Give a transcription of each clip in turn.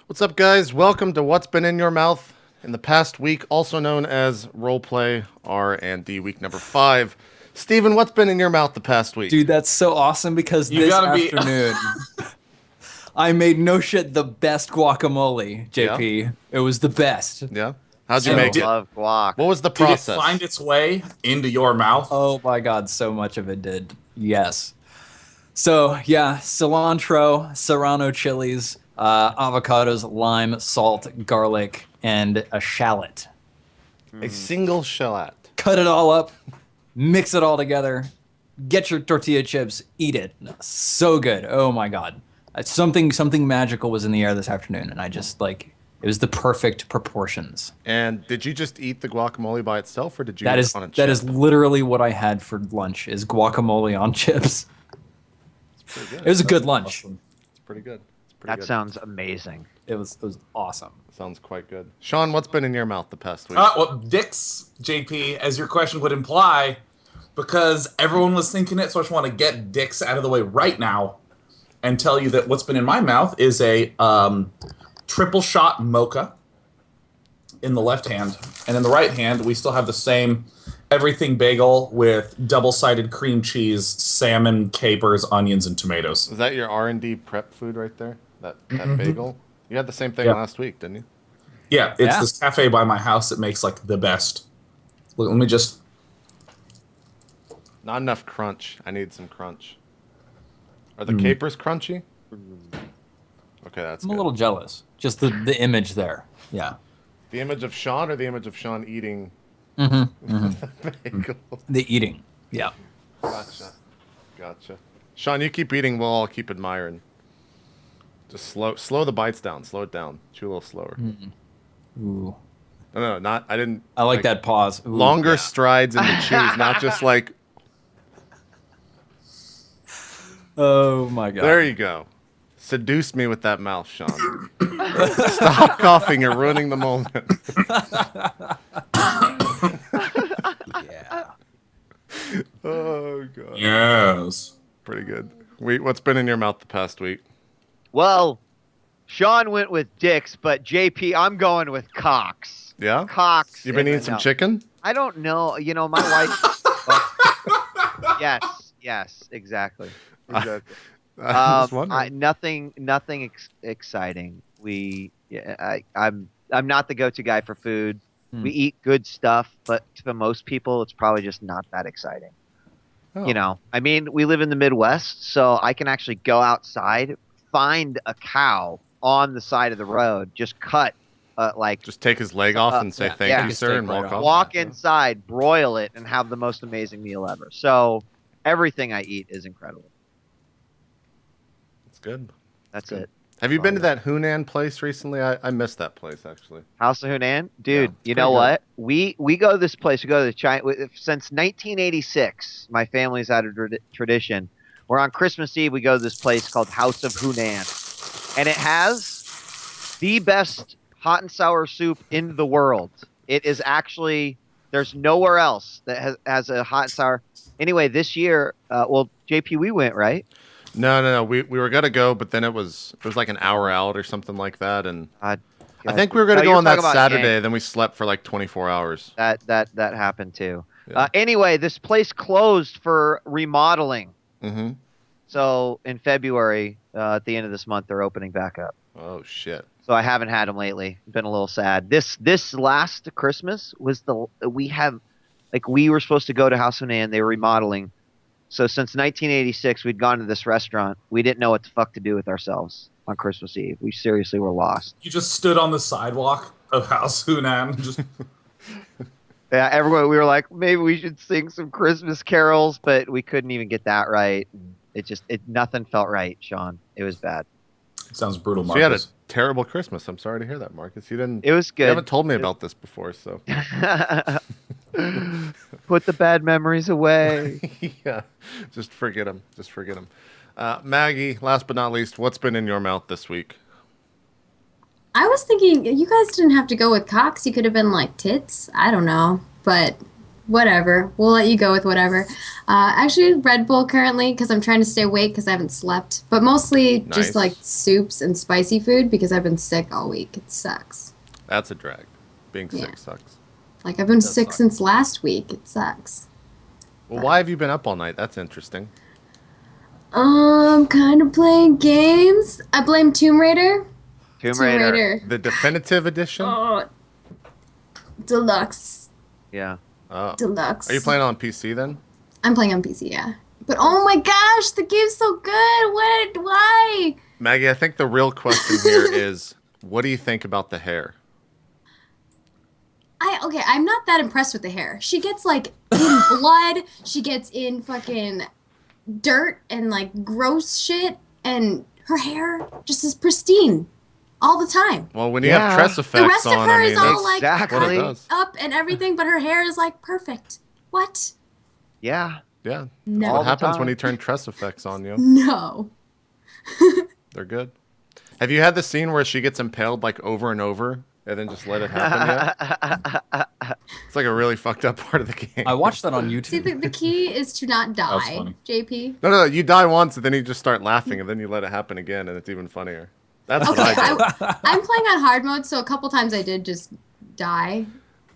What's up, guys? Welcome to What's Been in Your Mouth in the past week, also known as RollPlay R&D week number 5. Steven, what's been in your mouth the past week? Dude, that's so awesome because You this gotta be- afternoon I made no shit the best guacamole, JP. Yeah? It was the best. Yeah? How'd you And make it? Love guac. What was the Did it process? find its way into your mouth? Oh my god, so much of it did. Yes. So, yeah, cilantro, serrano chilies, avocados, lime, salt, garlic, and a shallot. A single shallot. Cut it all up, mix it all together, get your tortilla chips, eat it. So good. Oh my god. Something magical was in the air this afternoon, and I just it was the perfect proportions. And did you just eat the guacamole by itself, or did you That eat is it on a chip? that is literally what I had for lunch is guacamole on chips. It's pretty good. It was a good lunch. Awesome. It's pretty good. It's pretty That good. sounds amazing. It was awesome. Sounds quite good. Sean, what's been in your mouth the past week? Well, Dick's, JP, as your question would imply, because everyone was thinking it, so I just want to get Dick's out of the way right now and tell you that what's been in my mouth is a triple shot mocha in the left hand. And in the right hand, we still have the same everything bagel with double-sided cream cheese, salmon, capers, onions, and tomatoes. Is that your R&D prep food right there? That bagel? You had the same thing Yeah. last week, didn't you? Yeah, it's Yeah. this cafe by my house that makes the best. Look, let me just... Not enough crunch. I need some crunch. Are the capers crunchy? Okay, that's I'm good. a little jealous. Just the image there. Yeah. The image of Sean or the image of Sean eating bagel? The eating. Yeah. Gotcha. Sean, you keep eating, we'll all keep admiring. Just slow the bites down. Slow it down. Chew a little slower. Ooh. No, not. I didn't. I like that pause. Ooh, Longer yeah. strides in the chews, not just like. Oh my god. There you go. Seduce me with that mouth, Sean. Stop coughing. You're ruining the moment. Yeah. Oh god. Yes. Pretty good. What's been in your mouth the past week? Well, Sean went with Dick's, but JP, I'm going with Cox. Yeah. Cox. You been in eating the some mouth. chicken? I don't know. You know, my wife. Yes, exactly. I was wondering. Nothing exciting. I'm not the go-to guy for food. We eat good stuff, but to most people, it's probably just not that exciting. Oh. You know, I mean, we live in the Midwest, so I can actually go outside, find a cow on the side of the road, just cut, Just take his leg off and say yeah, thank yeah. you, Take sir, a and steak walk right off. off. walk inside, broil it, and have the most amazing meal ever. So everything I eat is incredible. That's good. That's good. it. Have you been to that Hunan place recently? I missed that place actually. House of Hunan, dude. Yeah, you pretty know good. what? We go to this place. We go to China since 1986. My family's had a tradition. Where on Christmas Eve we go to this place called House of Hunan, and it has the best hot and sour soup in the world. It is actually there's nowhere else that has a hot and sour. Anyway, this year, well, JP, we went right. No. We were gonna go, but then it was like an hour out or something like that, and God, I think we were gonna no, go you're on that talking about Saturday. Yang. Then we slept for like 24 hours. That happened too. Yeah. Anyway, this place closed for remodeling. Mm-hmm. So in February, at the end of this month, they're opening back up. Oh shit. So I haven't had them lately. Been a little sad. This last Christmas was we were supposed to go to House Hunan. They were remodeling. So since 1986, we'd gone to this restaurant. We didn't know what the fuck to do with ourselves on Christmas Eve. We seriously were lost. You just stood on the sidewalk of House Hunan. Just Yeah, everyone. We were like, maybe we should sing some Christmas carols, but we couldn't even get that right. Nothing felt right, Sean. It was bad. sounds brutal, So you had a Marcus. terrible Christmas. I'm sorry to hear that, Marcus. You didn't. It was good. You haven't told me about this before, so. Put the bad memories away. Yeah, just forget them. Maggie, last but not least, what's been in your mouth this week? I was thinking you guys didn't have to go with Cox. You could have been like tits. I don't know, but whatever. We'll let you go with whatever. Actually, Red Bull currently because I'm trying to stay awake because I haven't slept. But mostly Nice. just like soups and spicy food because I've been sick all week. It sucks. That's a drag. Being Yeah. sick sucks. Like I've been does sick suck. since last week. It sucks. Well, why have you been up all night? That's interesting. Kind of playing games. I blame Tomb Raider. Tomb Raider. The definitive edition? Oh, deluxe. Yeah. Oh. Deluxe. Are you playing on PC then? I'm playing on PC, yeah. But oh my gosh, the game's so good. What? Why? Maggie, I think the real question here is, what do you think about the hair? Okay, I'm not that impressed with the hair. She gets like in blood, she gets in fucking dirt and like gross shit, and her hair just is pristine all the time. Well, when you Yeah. have tress The effects rest of on, her I mean, is all that's like what it Exactly. does. up and everything, but her hair is like perfect. What? Yeah. Yeah. No. That's All what the happens time. when you turn tress effects on you. No. They're good. Have you had the scene where she gets impaled like over and over and then just let it happen yet? It's like a really fucked up part of the game. I watched that on See, YouTube. the key is to not was die, funny. JP. No, you die once and then you just start laughing and then you let it happen again and it's even funnier. That's Okay, what I do. I'm playing on hard mode, so a couple times I did just die.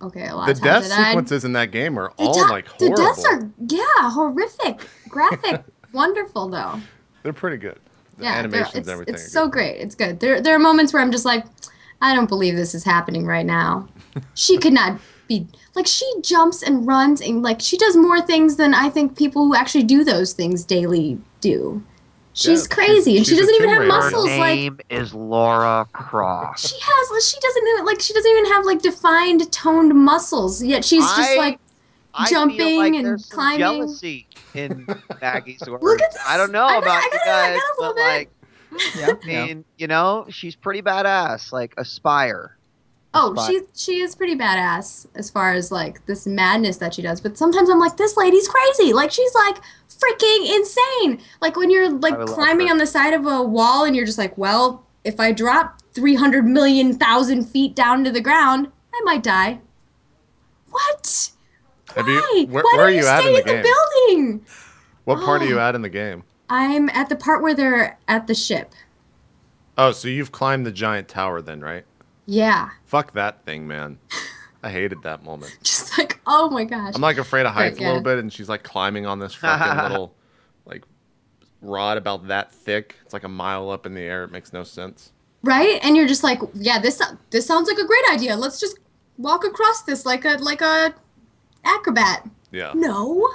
Okay, a lot The of death times I died. sequences in that game are The all de- like The horrible. deaths are, yeah, horrific. Graphic. Wonderful, though. They're pretty good. The Yeah, animations, it's, everything. it's are so good. great. It's good. There are moments where I'm just like, I don't believe this is happening right now. She could not be, like, she jumps and runs, and, like, she does more things than I think people who actually do those things daily do. She's Yeah, crazy, and she she's a doesn't even Tomb have Raider. Her muscles. Like, name is Laura Croft. she doesn't even have, like, defined, toned muscles, yet she's just, like, I jumping feel like and there's some climbing. jealousy in Maggie's work. Look at this. I don't know I about you got guys, a but little bit. like, Yeah, I mean, you know, she's pretty badass. Like, aspire. Oh, Aspire. she is pretty badass as far as like this madness that she does. But sometimes I'm like, this lady's crazy. Like she's like freaking insane. Like when you're like I love climbing her. on the side of a wall and you're just like, well, if I drop 300,000,000 feet down to the ground, I might die. What? Have Why? you? Where Why are don't you you at stay in the in the game? building? What part are Oh. you at in the game? I'm at the part where they're at the ship. Oh, so you've climbed the giant tower then, right? Yeah. Fuck that thing, man. I hated that moment. Just like, oh my gosh. I'm like afraid of heights yeah. a little bit, and she's like climbing on this fucking little like rod about that thick. It's like a mile up in the air. It makes no sense. Right? And you're just like, yeah, this sounds like a great idea. Let's just walk across this like a acrobat. Yeah. No.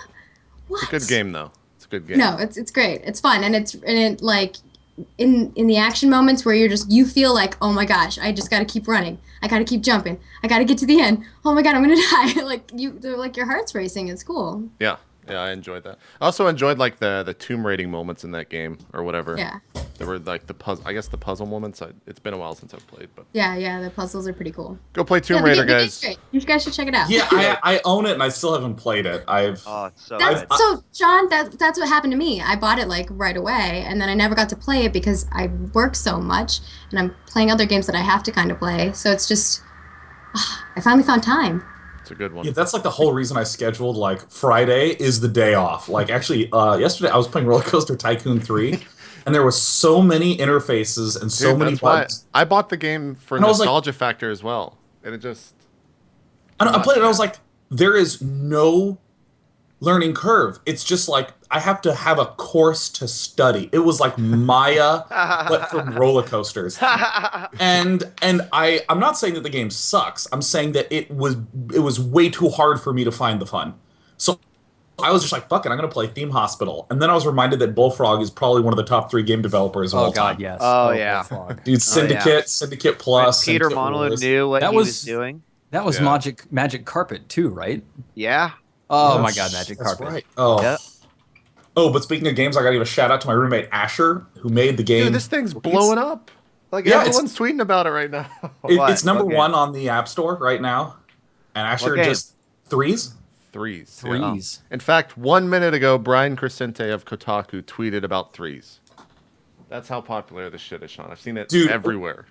What? It's a good game though. It's a good game. No, it's great. It's fun, and it like in the action moments where you feel like, oh my gosh, I just got to keep running. I got to keep jumping. I got to get to the end. Oh my god, I'm gonna die. Like your heart's racing. It's cool. Yeah. Yeah, I enjoyed that. I also enjoyed like the tomb raiding moments in that game or whatever. Yeah. There were like the puzzle. I guess the puzzle moments. It's been a while since I've played, but Yeah. The puzzles are pretty cool. go play Tomb Yeah, Raider, the game's guys. great. You guys should check it out. Yeah, I own it and I still haven't played it. Oh, it's so That's good. so, John. That's what happened to me. I bought it like right away, and then I never got to play it because I work so much, and I'm playing other games that I have to kind of play. So it's just, I finally found time. It's a good one. Yeah, that's like the whole reason I scheduled like Friday is the day off. Like actually, yesterday I was playing Roller Coaster Tycoon 3, and there was so many interfaces and so Dude, many that's why bugs. I bought the game for And I was like- nostalgia factor as well, and it just I played it. I was like, there is no learning curve. It's just like I have to have a course to study. It was like Maya, but from roller coasters. And I'm not saying that the game sucks. I'm saying that it was way too hard for me to find the fun. So I was just like, fuck it, I'm gonna play Theme Hospital. And then I was reminded that Bullfrog is probably one of the top 3 game developers of Oh all god, time. yes. Oh, yeah. Bullfrog. Dude, Syndicate, Syndicate Plus, Peter Syndicate Molyneux Wars. knew what That he was was- doing. That was Yeah. Magic Carpet too, right? Yeah. Oh Yeah, my god, Magic that's Carpet. Right. Oh. Yep. Oh, but speaking of games, I gotta give a shout out to my roommate Asher, who made the game. dude, this thing's blowing up. Like Yeah, it's- everyone's tweeting about it right now. What? It's number What game? 1 on the App Store right now, and Asher game? just threes. Threes. yeah. Threes. In fact, 1 minute ago, Brian Crescente of Kotaku tweeted about threes. That's how popular this shit is, Sean. I've seen it Dude, everywhere.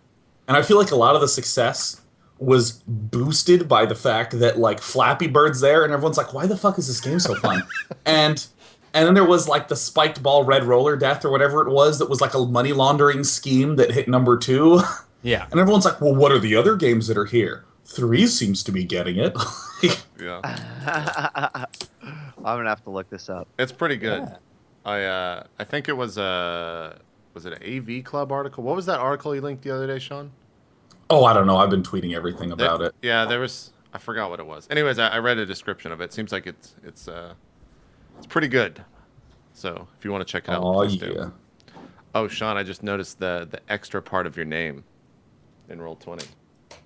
And I feel like a lot of the success was boosted by the fact that like Flappy Bird's there, and everyone's like, "Why the fuck is this game so fun?" and then there was like the spiked ball red roller death or whatever it was that was like a money laundering scheme that hit number 2. Yeah. And everyone's like, "Well, what are the other games that are here?" 3 seems to be getting it. Yeah. I'm gonna have to look this up. It's pretty good. Yeah. I think it was was it an AV Club article? What was that article you linked the other day, Sean? Oh, I don't know. I've been tweeting everything about it. Yeah, there was. I forgot what it was. Anyways, I read a description of it. Seems like it's pretty good. So if you want to check it out, Oh please do. yeah. Oh, Sean, I just noticed the extra part of your name in Roll20.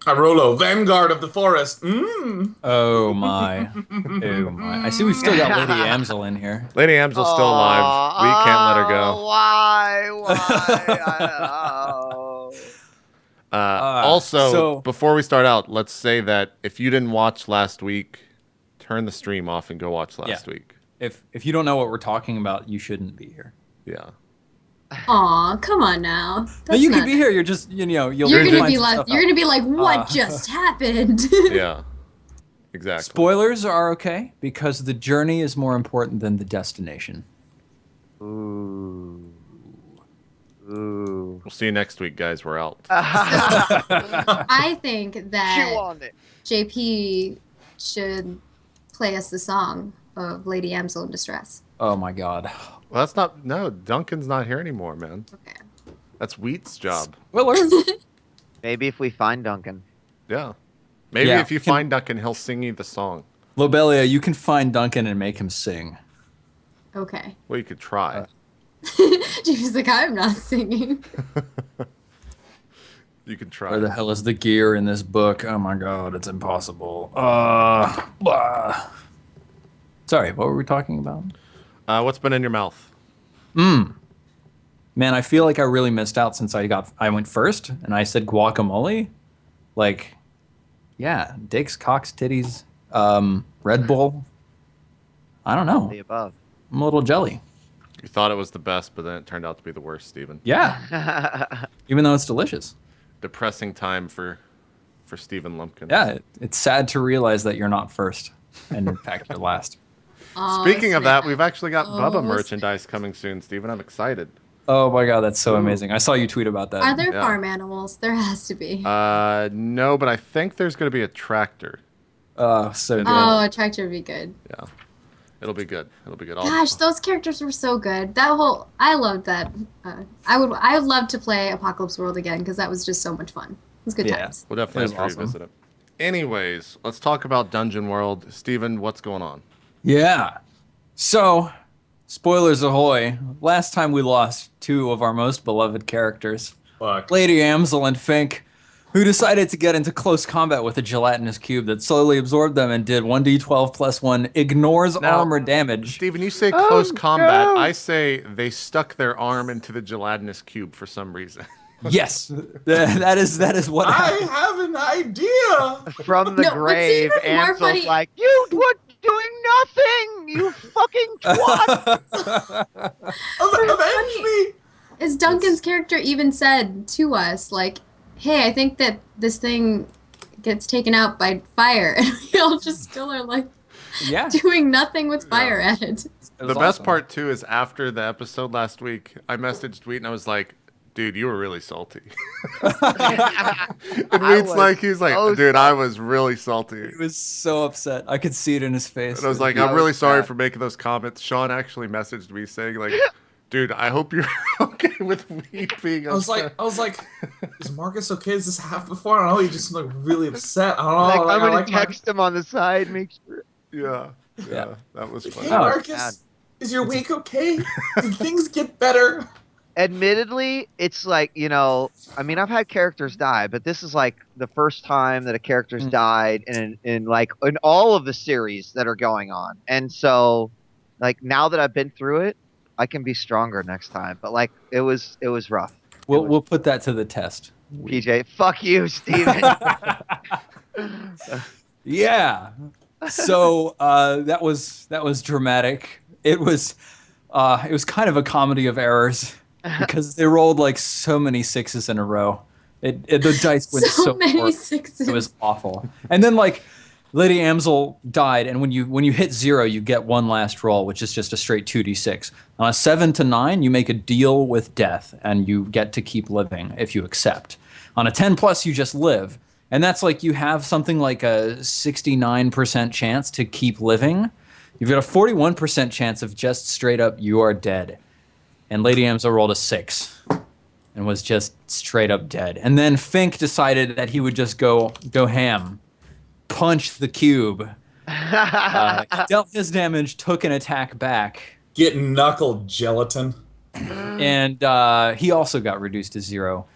Arolo, Vanguard of the Forest. Oh my. Oh my. I see we've still got Lady Amsel in here. Lady Amsel's still alive. We can't let her go. Why? Oh. Also, so- before we start out, let's say that if you didn't watch last week, turn the stream off and go watch last week. If you don't know what we're talking about, you shouldn't be here. Yeah. Aw, come on now. No, That's you not- can be here. You're just you'll You're find gonna be some like, stuff you're out. gonna be like, what just happened? Yeah. Exactly. Spoilers are okay because the journey is more important than the destination. Ooh. We'll see you next week, guys. We're out. I think Chew that on it. JP should play us the song of Lady Amsel in Distress. Oh my god. Well, that's not. No, Duncan's not here anymore, man. Okay. That's Wheat's job. Spoilers. Maybe if we find Duncan. Yeah. Maybe Yeah, if you can- find Duncan, he'll sing you the song. Lobelia, you can find Duncan and make him sing. Okay. Well, you could try. She's like, I'm not singing. You can try. Where the hell is the gear in this book? Oh my god, it's impossible. Sorry, what were we talking about? What's been in your mouth? Man, I feel like I really missed out since I went first and I said guacamole. Like, yeah, dicks, cocks, titties, Red Bull. I don't know. The above. I'm a little jelly. You thought it was the best, but then it turned out to be the worst, Steven. Yeah, even though it's delicious. Depressing time for Steven Lumpkin. Yeah, it's sad to realize that you're not first, and in fact you're last. Oh, Speaking of that, snap. we've actually got Bubba Oh, merchandise coming soon, Steven. I'm excited. Oh my god, that's so amazing! I saw you tweet about that. Are there Yeah. farm animals? There has to be. No, but I think there's going to be a tractor. Oh, so good. Oh, a tractor would be good. Yeah. It'll be good. It'll be good. Gosh, those characters were so good. I loved that. I would love to play Apocalypse World again because that was just so much fun. It was good Yeah. times. We'll definitely It have was to awesome. revisit it. Anyways, let's talk about Dungeon World. Steven, what's going on? Yeah. So, spoilers ahoy. Last time we lost two of our most beloved characters, Fuck. Lady Amsel and Fink, who decided to get into close combat with a gelatinous cube that slowly absorbed them and did 1d12 plus 1, ignores Now, armor damage. Steven, you say close combat. no. I say they stuck their arm into the gelatinous cube for some reason. Yes, that is what I happened. have an idea. From the No, what's grave, even more Ansel's funny- like, you were doing nothing, you fucking twat. Avenge me. As Duncan's character even said to us, like, hey, I think that this thing gets taken out by fire. And we all just still are like Yeah. doing nothing with fire at it. The best part, too, is after the episode last week, I messaged Wheat and I was like, dude, you were really salty. And Wheat's like, he's like, so dude, I was really salty. He was so upset. I could see it in his face. And I was like, I'm really sorry for making those comments. Sean actually messaged me saying, like, dude, I hope you're okay with Wheat being upset. I was like, is Marcus okay? Has this happened before? I don't know. He just looked really upset. I don't know. Like, I'm I gonna like text him on the side, make sure. Yeah. Yeah. That was Hey, funny. Oh, Marcus, God. is your week okay? Did things get better? Admittedly, it's like, you know, I mean, I've had characters die, but this is like the first time that a character's died in like in all of the series that are going on. And so, like, now that I've been through it, I can be stronger next time. But like, it was rough. We'll put that to the test. PJ, fuck you, Steven. Yeah. So that was dramatic. It was kind of a comedy of errors because they rolled like so many sixes in a row. The dice went So so many poor. sixes. It was awful. And then like Lady Amsel died, and when you hit 0, you get one last roll, which is just a straight 2d6. On a 7 to 9, you make a deal with death, and you get to keep living if you accept. On a 10 plus, you just live. And that's like you have something like a 69% chance to keep living. You've got a 41% chance of just straight up you are dead. And Lady Amsel rolled a 6 and was just straight up dead. And then Fink decided that he would just go ham, punch the cube, dealt his damage, took an attack back. Get knuckled, gelatin. And he also got reduced to 0.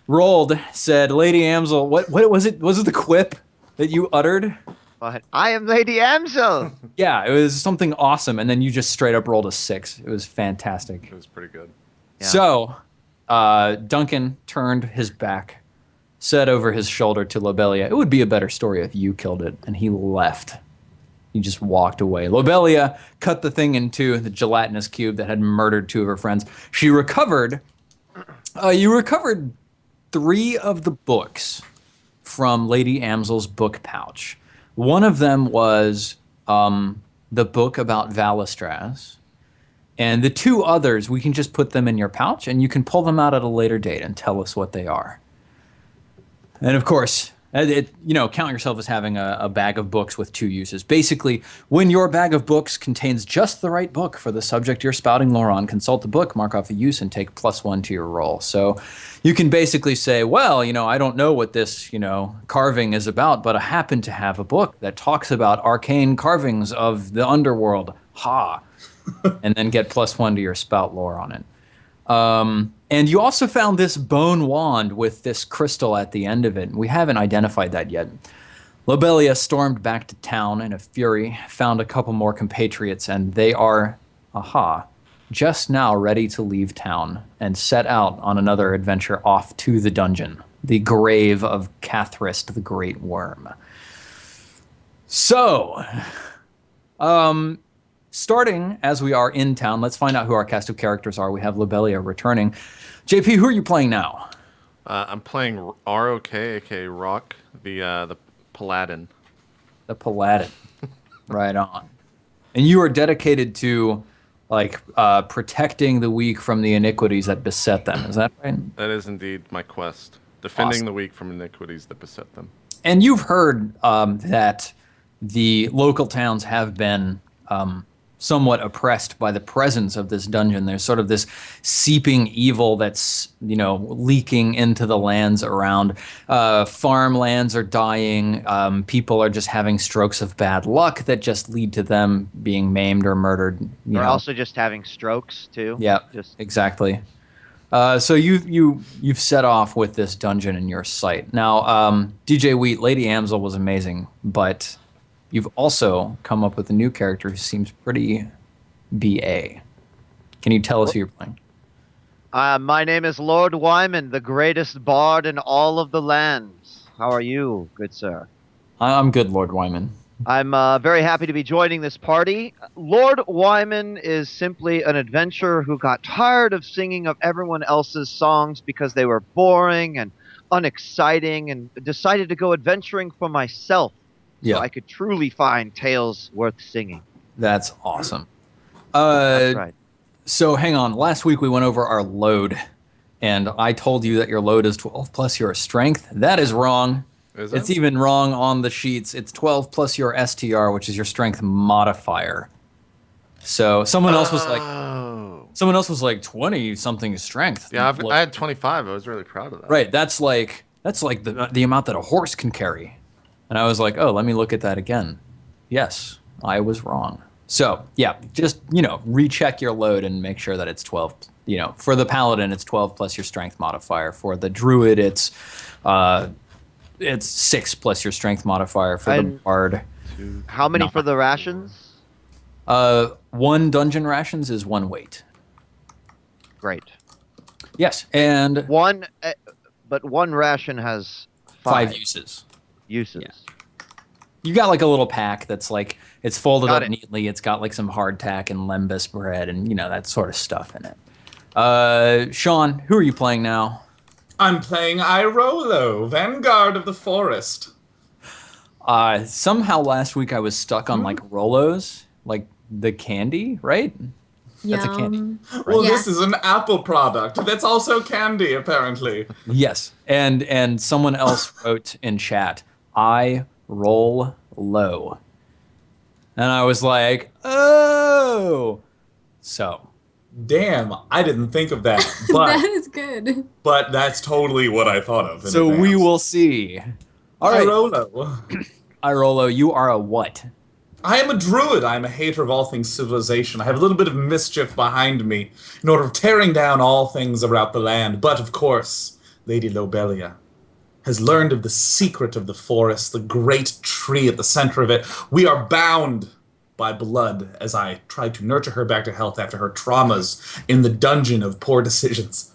Rolled, said, Lady Amsel, what was it? Was it the quip that you uttered? But I am Lady Amsel. Yeah, it was something awesome. And then you just straight up rolled a 6. It was fantastic. It was pretty good. Yeah. So Duncan turned his back, said over his shoulder to Lobelia, it would be a better story if you killed it. And he left. He just walked away. Lobelia cut the thing into the gelatinous cube that had murdered 2 of her friends. She recovered. You recovered 3 of the books from Lady Amsel's book pouch. One of them was the book about Valistraz. And the 2 others, we can just put them in your pouch, and you can pull them out at a later date and tell us what they are. And of course, count yourself as having a bag of books with 2 uses. Basically, when your bag of books contains just the right book for the subject you're spouting lore on, consult the book, mark off a use, and take +1 to your roll. So you can basically say, well, I don't know what this, carving is about, but I happen to have a book that talks about arcane carvings of the underworld. Ha! And then get +1 to your spout lore on it. And you also found this bone wand with this crystal at the end of it. We haven't identified that yet. Lobelia stormed back to town in a fury, found a couple more compatriots, and they are, just now ready to leave town and set out on another adventure off to the dungeon, the grave of Cathrist the Great Worm. So, starting as we are in town, let's find out who our cast of characters are. We have Lobelia returning. JP, who are you playing now? I'm playing ROK, aka Rock, the Paladin. The Paladin. Right on. And you are dedicated to protecting the weak from the iniquities that beset them. Is that right? That is indeed my quest. Defending Awesome. the weak from iniquities that beset them. And you've heard that the local towns have been somewhat oppressed by the presence of this dungeon. There's sort of this seeping evil that's, leaking into the lands around. Farmlands are dying. People are just having strokes of bad luck that just lead to them being maimed or murdered. They're also just having strokes too. Yeah, exactly. So you've set off with this dungeon in your sight. Now, djWHEAT, Lady Amsel was amazing, but you've also come up with a new character who seems pretty BA. Can you tell us who you're playing? My name is Lord Wyman, the greatest bard in all of the lands. How are you, good sir? I'm good, Lord Wyman. I'm very happy to be joining this party. Lord Wyman is simply an adventurer who got tired of singing of everyone else's songs because they were boring and unexciting, and decided to go adventuring for myself. Yeah. So I could truly find tales worth singing. That's awesome. That's right. So hang on. Last week we went over our load, and I told you that your load is 12 plus your strength. That is wrong. Is it? It's even wrong on the sheets. It's 12 plus your STR, which is your strength modifier. So someone else was like 20 something strength. Yeah, I had 25. I was really proud of that. Right. That's like the amount that a horse can carry. And I was like, oh, let me look at that again. Yes, I was wrong. So, yeah, just, recheck your load and make sure that it's 12. For the paladin, it's 12 plus your strength modifier. For the druid, it's 6 plus your strength modifier. For the bard. How many for the rations? 1 dungeon rations is 1 weight. Great. Yes, and but 1 ration has 5 uses. Uses. Yeah. You got like a little pack that's like, it's folded up neatly. It's got like some hardtack and lembas bread and, that sort of stuff in it. Sean, who are you playing now? I'm playing Irolo, Vanguard of the Forest. Somehow last week I was stuck on like Rolos, like the candy, right? That's a candy. Well, Yeah. this is an Apple product. That's also candy, apparently. Yes, and someone else wrote in chat, I roll low. And I was like, oh. So, Damn, I didn't think of that. But That is good. but that's totally what I thought of. In so we advance. will see. All right, Irolo. Irolo, you are a what? I am a druid. I am a hater of all things civilization. I have a little bit of mischief behind me in order of tearing down all things about the land. But of course, Lady Lobelia has learned of the secret of the forest, the great tree at the center of it. We are bound by blood as I try to nurture her back to health after her traumas in the dungeon of poor decisions.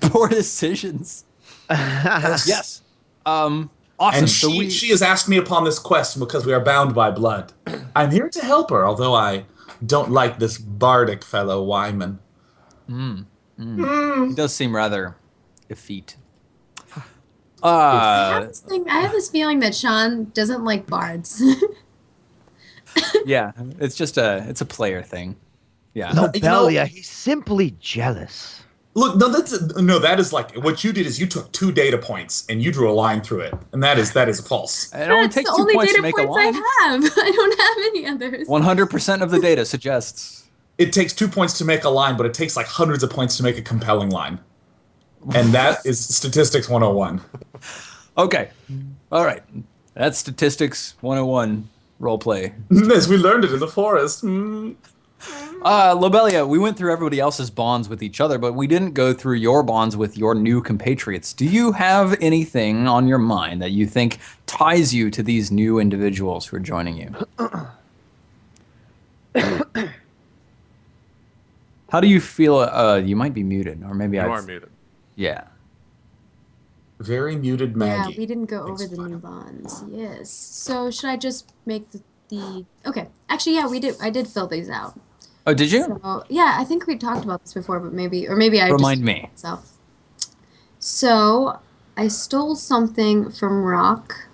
Poor decisions. Yes. Awesome. And So she has asked me upon this quest because we are bound by blood. I'm here to help her, although I don't like this bardic fellow Wyman. It does seem rather effete. I have this feeling that Sean doesn't like bards. Yeah, it's a player thing. Yeah. Lobelia, he's simply jealous. Look, that is like what you did is you took 2 data points and you drew a line through it, and that is false. It only That's takes the 2 only points to data make a points line. I have. I don't have any others. 100% of the data suggests. It takes 2 points to make a line, but it takes like hundreds of points to make a compelling line, and that is statistics 101. Okay. All right. That's statistics 101 role play. As we learned it in the forest. Lobelia, we went through everybody else's bonds with each other, but we didn't go through your bonds with your new compatriots. Do you have anything on your mind that you think ties you to these new individuals who are joining you? How do you feel? You might be muted, or maybe You are muted. Yeah. Very muted Yeah, Maggie. we didn't go over the new bonds. Yes. So should I just make the okay? Actually, yeah, we did. I did fill these out. Oh, did you? So yeah, I think we talked about this before, but maybe I Remind just me. myself. So I stole something from Rock.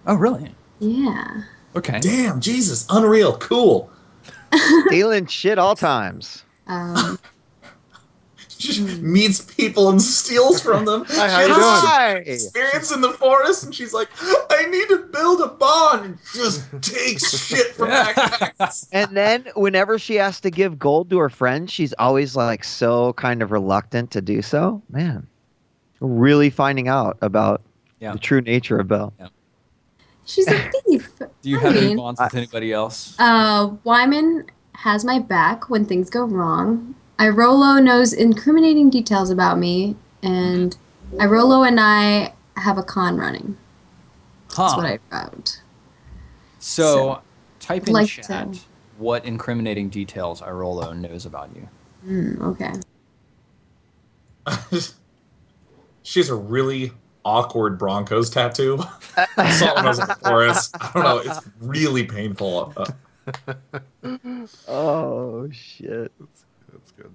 Oh, really? Yeah. Okay. Damn, Jesus, unreal, cool. Stealing shit all times. She meets people and steals from them. Hi, how She you has doing? Hi! experience in the forest, and she's like, I need to build a bond, and just takes shit from backpacks. And then whenever she has to give gold to her friends, she's always like so kind of reluctant to do so. Man, really finding out about Yeah. the true nature of Belle. She's a thief. Do you I have any mean, bonds with anybody else? Wyman has my back when things go wrong. Irolo knows incriminating details about me, and Irolo and I have a con running. That's what I wrote. So type in like chat to- what incriminating details Irolo knows about you. Okay. She has a really awkward Broncos tattoo. I saw it when I was in the forest. I don't know, it's really painful. Oh shit! That's good.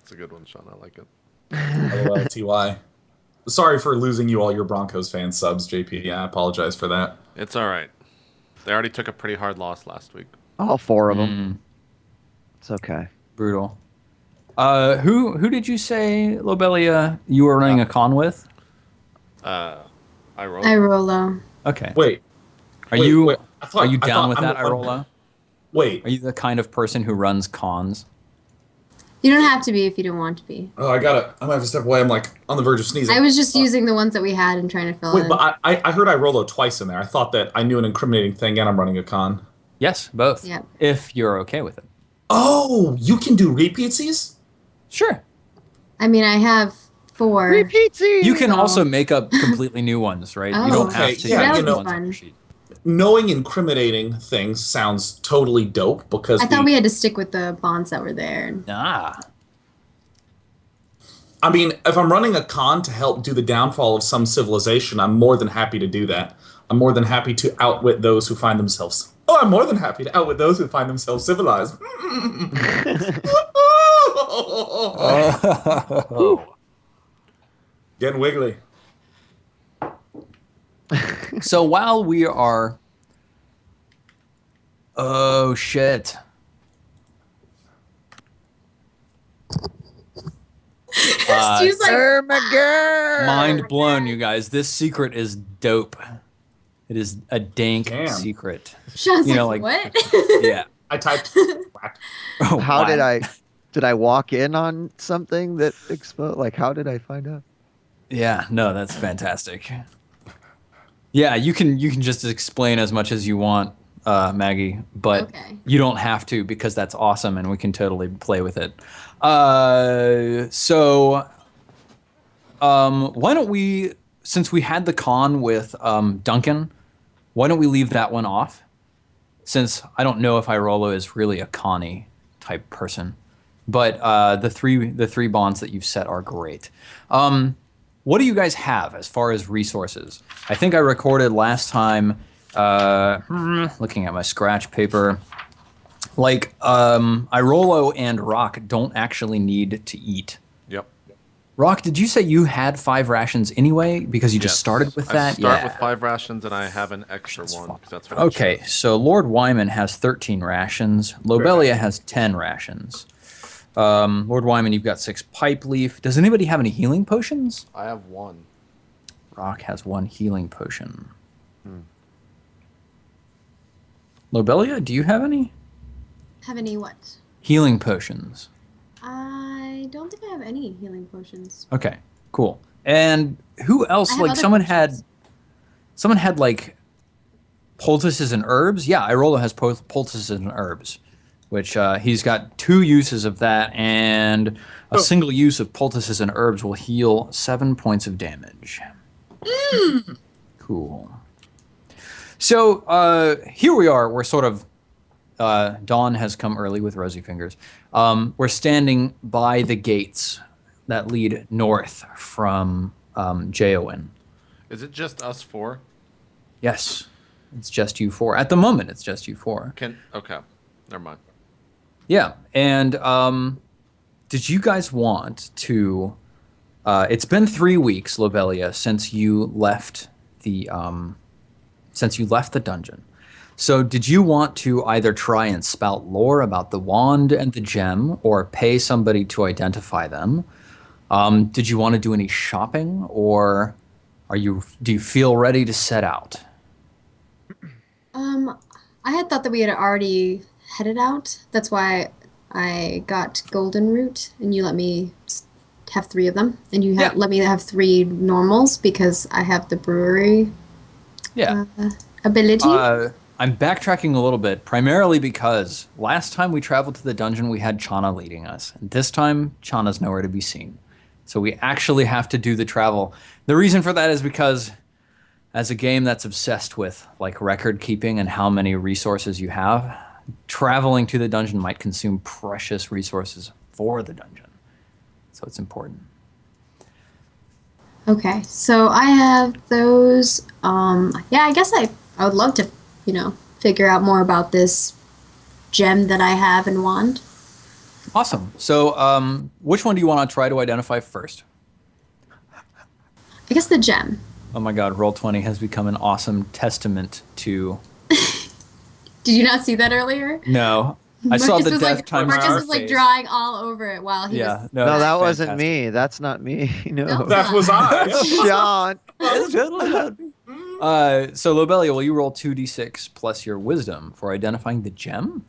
It's a good one, Sean. I like it. LOLTY. Sorry for losing you all your Broncos fan subs, JP. Yeah, I apologize for that. It's all right. They already took a pretty hard loss last week. All 4 of them. It's okay. Brutal. Who did you say, Lobelia, you were running a con with? I rolled. Irolo. Okay. Wait. Are wait, you wait. are you down with I'm that, the one- Irolo? Wait. Are you the kind of person who runs cons? You don't have to be if you don't want to be. Oh, I'm gonna have to step away. I'm like on the verge of sneezing. I was just using the ones that we had and trying to fill Wait, in. but I heard I Rolo twice in there. I thought that I knew an incriminating thing and I'm running a con. Yes, both. Yeah. If you're okay with it. Oh, you can do repeatsies? Sure. I mean, I have 4. Repeatsy! You can So- also make up completely new ones, right? Oh, You don't okay. have to Yeah, use you the know- ones on your sheet. Knowing incriminating things sounds totally dope because I thought we had to stick with the bonds that were there. Ah. I mean, if I'm running a con to help do the downfall of some civilization, I'm more than happy to do that. I'm more than happy to outwit those who find themselves. Oh, I'm more than happy to outwit those who find themselves civilized. Getting wiggly. So while we are... Oh, shit. Steve's like, Mind blown, you guys. This secret is dope. It is a dank Damn. secret. Sean's You know, like, like- what? Yeah. I typed. Whack. Oh, How wow. did I walk in on something that exposed? Like, how did I find out? Yeah, no, that's fantastic. Yeah, you can just explain as much as you want, Maggie, but Okay. you don't have to because that's awesome and we can totally play with it. Why don't we, since we had the con with Duncan, why don't we leave that one off? Since I don't know if Irolo is really a Connie type person, but the three bonds that you've set are great. What do you guys have as far as resources? I think I recorded last time, looking at my scratch paper, like Irolo and Rock don't actually need to eat. Yep. Rock, did you say you had 5 rations anyway because you just Yes. started with I that? start with 5 rations, and I have an extra one. 'Cause that's what I Okay, chose. so Lord Wyman has 13 rations. Lobelia has 10 rations. Lord Wyman, you've got 6 pipe leaf. Does anybody have any healing potions? I have 1. Rock has 1 healing potion. Lobelia, do you have any? Have any what? Healing potions. I don't think I have any healing potions. Okay, cool. And who else? I have Like other someone had like poultices and herbs. Yeah, Irolo has poultices and herbs, which he's got 2 uses of that, and a single use of poultices and herbs will heal 7 points of damage. Cool. So here we are. We're sort of dawn has come early with rosy fingers. We're standing by the gates that lead north from Jaoin. Is it just us 4? Yes, it's just you 4. At the moment, it's just you 4. Okay. Never mind. Yeah, and did you guys want to... it's been 3 weeks, Lobelia, since you left the dungeon. So did you want to either try and spout lore about the wand and the gem, or pay somebody to identify them? Did you want to do any shopping, or do you feel ready to set out? I had thought that we had already headed out. That's why I got golden root, and you let me have 3 of them, and you let me have 3 normals because I have the brewery ability. I'm backtracking a little bit, primarily because last time we traveled to the dungeon, we had Chana leading us. And this time, Chana's nowhere to be seen. So we actually have to do the travel. The reason for that is because as a game that's obsessed with like record keeping and how many resources you have, traveling to the dungeon might consume precious resources for the dungeon. So it's important. Okay, so I have those. I guess I would love to, figure out more about this gem that I have and wand. Awesome. So which one do you want to try to identify first? I guess the gem. Oh my god, Roll20 has become an awesome testament to... Did you not see that earlier? No. I saw the death times Marcus two was like face. drawing all over it while he was... No, No, that it's wasn't fantastic. me. That's not me. No. No. That was I. Sean. It's totally not me. So Lobelia, will you roll 2d6 plus your wisdom for identifying the gem?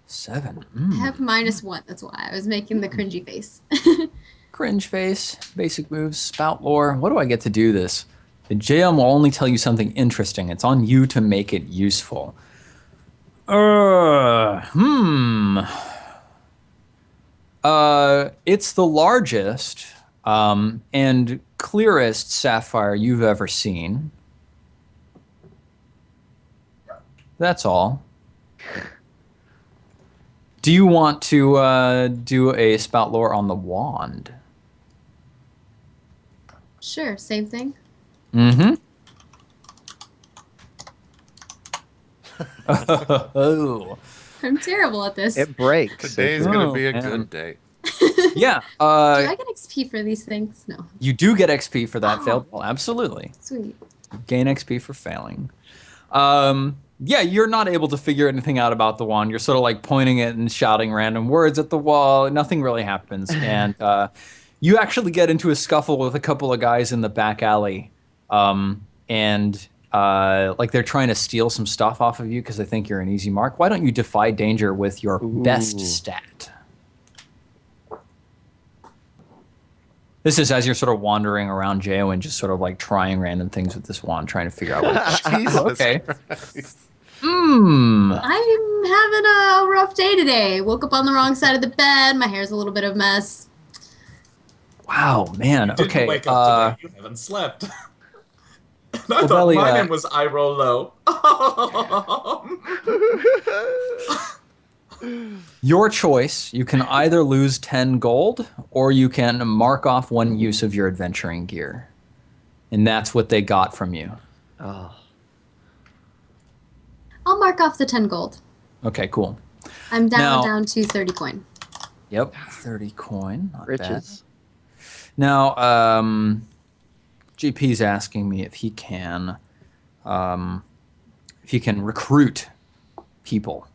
Seven. I have -1. That's why I was making the cringy face. Cringe face, basic moves, spout lore. What do I get to do this? The GM will only tell you something interesting. It's on you to make it useful. It's the largest and clearest sapphire you've ever seen. That's all. Do you want to do a spout lore on the wand? Sure, same thing. Mm-hmm. Oh. I'm terrible at this. It breaks. Today's gonna Oh, be a man. good day. Yeah. Do I get XP for these things? No. You do get XP for that Oh. failed roll. Absolutely. Sweet. Gain XP for failing. Yeah, you're not able to figure anything out about the wand. You're sort of like pointing it and shouting random words at the wall. Nothing really happens. And you actually get into a scuffle with a couple of guys in the back alley. And like they're trying to steal some stuff off of you because they think you're an easy mark. Why don't you defy danger with your best stat? This is as you're sort of wandering around Jail and just sort of like trying random things with this wand, trying to figure out what. Jesus Okay. Christ. I'm having a rough day today. Woke up on the wrong side of the bed. My hair's a little bit of a mess. Wow, man. Didn't Okay. wake up today. You haven't slept. And I thought Belly, my name was I Roll Low. Your choice. You can either lose 10 gold or you can mark off one use of your adventuring gear. And that's what they got from you. Oh. I'll mark off the 10 gold. Okay, cool. I'm Now- down to 30 coin. Yep, 30 coin. Not bad. Riches. Now, GP's asking me if he can recruit people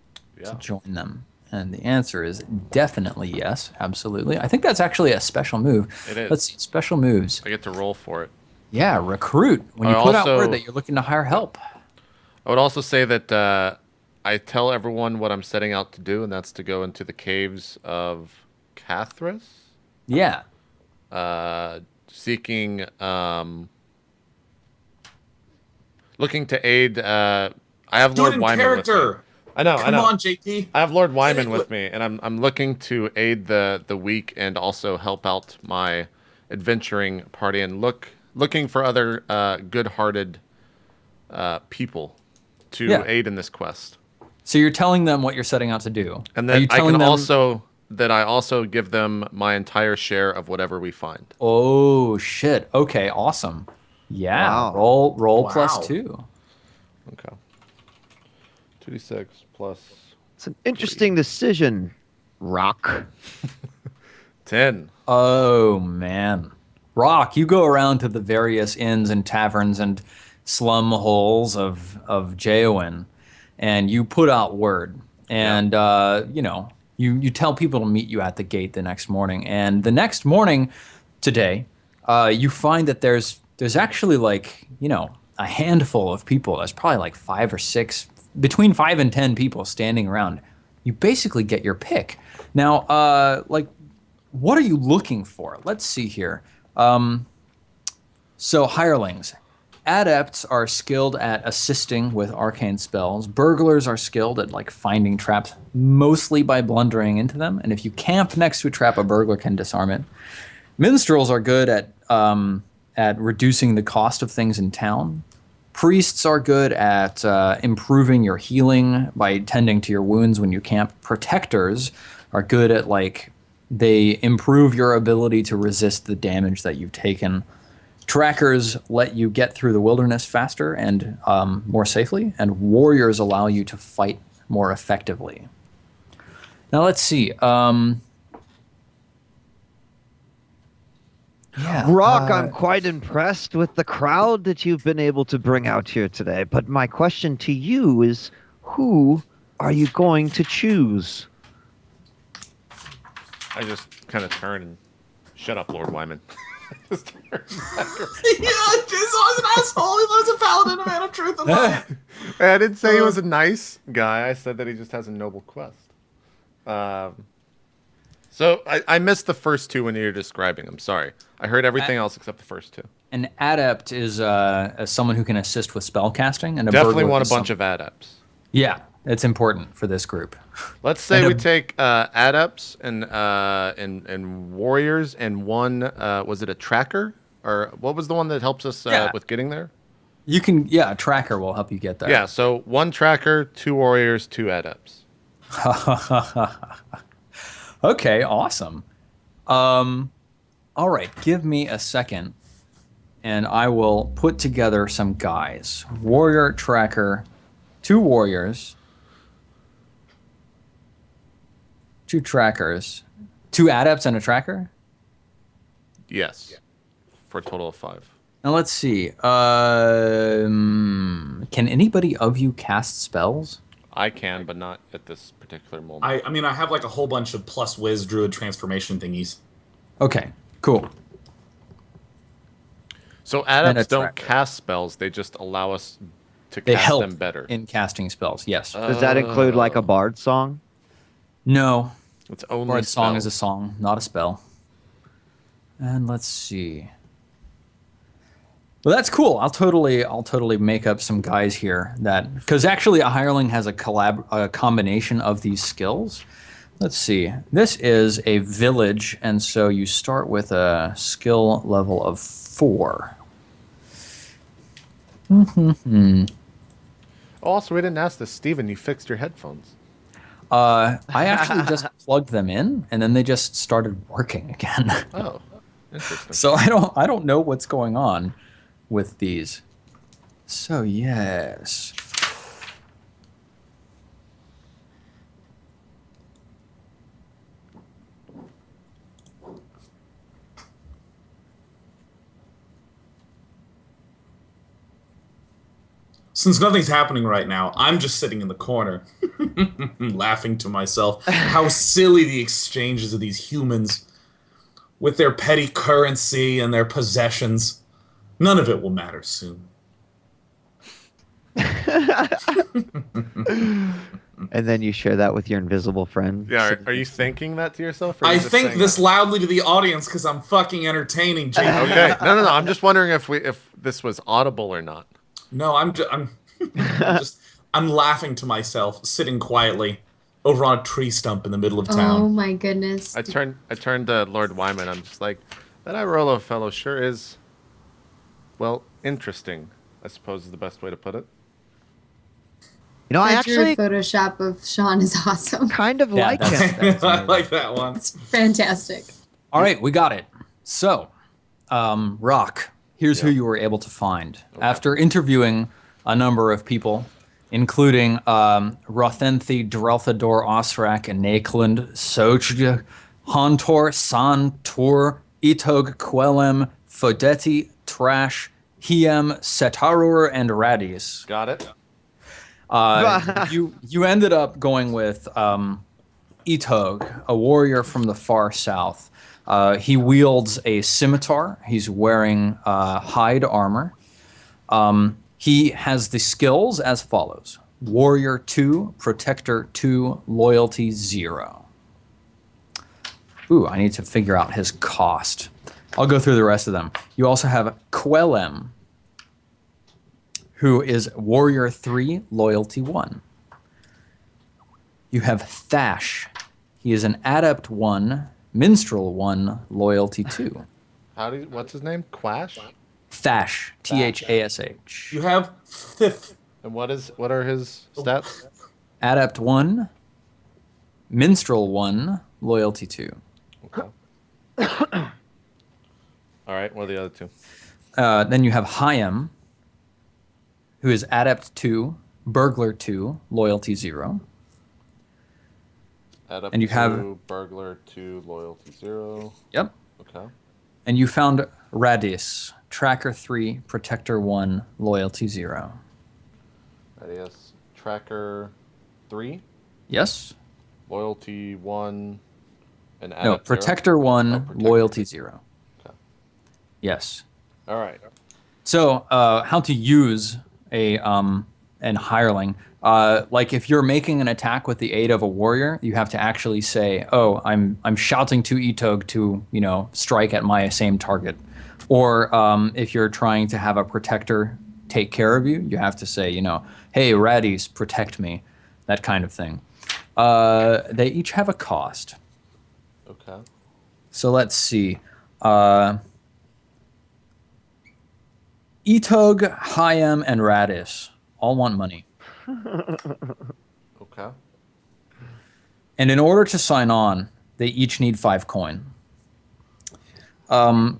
to join them. And the answer is definitely yes, absolutely. I think that's actually a special move. It is. Let's see, special moves. I get to roll for it. Yeah, recruit. When you I put out also- word that you're looking to hire help. I would also say that I tell everyone what I'm setting out to do, and that's to go into the caves of Cathras, Yeah. seeking, looking to aid. I have Do it Lord in Wyman with me. character. I know. Come on, JP. I have Lord Wyman it with with- me, and I'm looking to aid the weak and also help out my adventuring party and looking for other good-hearted people to Yeah. aid in this quest. So you're telling them what you're setting out to do. And Are then you I telling can them- also give them my entire share of whatever we find. Oh shit. Okay, awesome. Yeah. Wow. Roll Wow. +2. Okay. 2d6 plus It's an interesting decision, Rock. 10. Oh man. Rock, you go around to the various inns and taverns and slum holes of Jaoin, and you put out word. And you tell people to meet you at the gate the next morning. And the next morning, today, you find that there's actually like, a handful of people. There's probably like 5 or 6, between 5 and 10 people standing around. You basically get your pick. Now, what are you looking for? Let's see here. So hirelings. Adepts are skilled at assisting with arcane spells. Burglars are skilled at like finding traps, mostly by blundering into them. And if you camp next to a trap, a burglar can disarm it. Minstrels are good at reducing the cost of things in town. Priests are good at improving your healing by tending to your wounds when you camp. Protectors are good at they improve your ability to resist the damage that you've taken. Trackers let you get through the wilderness faster and more safely, and warriors allow you to fight more effectively. Now let's see. Rock, I'm quite impressed with the crowd that you've been able to bring out here today. But my question to you is, who are you going to choose? I just kind of turn and shut up, Lord Wyman. Just turn back around. He's always an asshole. He loves a paladin, a man of truth and light. I didn't say he was a nice guy. I said that he just has a noble quest. So I missed the first two when you were describing them. Sorry. I heard everything else except the first two. An adept is someone who can assist with spell casting, and a Definitely burglar want a is bunch of adepts. Yeah, it's important for this group. Let's say And we a- take adepts and warriors and one, was it a tracker? Or what was the one that helps us Yeah. with getting there? You can, a tracker will help you get there. Yeah, so one tracker, 2 warriors, 2 adepts. Okay, awesome. All right, give me a second, and I will put together some guys. Warrior, tracker, 2 warriors, 2 trackers. 2 adepts and a tracker? Yes. For a total of 5. Now let's see. Can anybody of you cast spells? I can, but not at this particular moment. I mean, I have like a whole bunch of plus whiz druid transformation thingies. Okay, cool. So adepts don't tracker. cast spells; they just allow us to They cast help them better. in casting spells, yes. Does that include like a bard song? No. It's only Or a song is a spells. song, not a spell. And let's see. Well, that's cool. I'll totally make up some guys here that, because actually a hireling has a combination of these skills. Let's see. This is a village, and so you start with a skill level of 4. Also, we didn't ask this, Steven. You fixed your headphones. I actually just plugged them in, and then they just started working again. Oh, interesting. So I don't know what's going on with these. So yes. Since nothing's happening right now, I'm just sitting in the corner, laughing to myself. How silly the exchanges of these humans with their petty currency and their possessions. None of it will matter soon. And then you share that with your invisible friend. Yeah, are you thinking that to yourself? Or are I you just think saying this that? loudly to the audience because I'm fucking entertaining, Jake. Okay, no. I'm just wondering if this was audible or not. No, I'm laughing to myself, sitting quietly over on a tree stump in the middle of Oh town. my goodness. I turned to Lord Wyman. I'm just like, that Irolo fellow sure is, well, interesting, I suppose is the best way to put it. You know, I That druid actually Photoshop of Sean is awesome. kind of Yeah, like that's- him. I like that one. It's fantastic. All right, we got it. So, Rock, here's who you were able to find. After interviewing a number of people, including Rothenthi, Drelthador, Osrak, and Nakeland, Sojj, Hontor, Santor, Itog, Quelem, Fodetti, Trash, Hiem, Setarur, and Radis. Got it. You ended up going with Itog, a warrior from the far south. He wields a scimitar. He's wearing hide armor. He has the skills as follows: Warrior 2, Protector 2, Loyalty 0. Ooh, I need to figure out his cost. I'll go through the rest of them. You also have Quelem, who is Warrior 3, Loyalty 1. You have Thash. He is an Adept 1, Minstrel 1, Loyalty 2. What's his name? Quash? Thash, T-H-A-S-H. You have fifth. And what are his stats? Adept 1, Minstrel 1, Loyalty 2. Okay. All right, what are the other two? Then you have Hayam, who is Adept 2, Burglar 2, Loyalty 0. Add up And you 2, have- Burglar 2, Loyalty 0. Yep. Okay. And you found Radis, Tracker 3, Protector 1, Loyalty 0. Radius. Tracker 3, Yes? Loyalty 1, and No, Adept 0? Protector 1, Protector. Loyalty 0. Okay. Yes. All right. So, how to use an hireling? Like if you're making an attack with the aid of a warrior, you have to actually say, "Oh, I'm shouting to Itog to strike at my same target." Or if you're trying to have a protector take care of you, you have to say, "Hey, Radis, protect me," that kind of thing. They each have a cost. Okay. So let's see. Itog, Hayam, and Radis all want money. Okay. And in order to sign on, they each need 5 coin. Quelem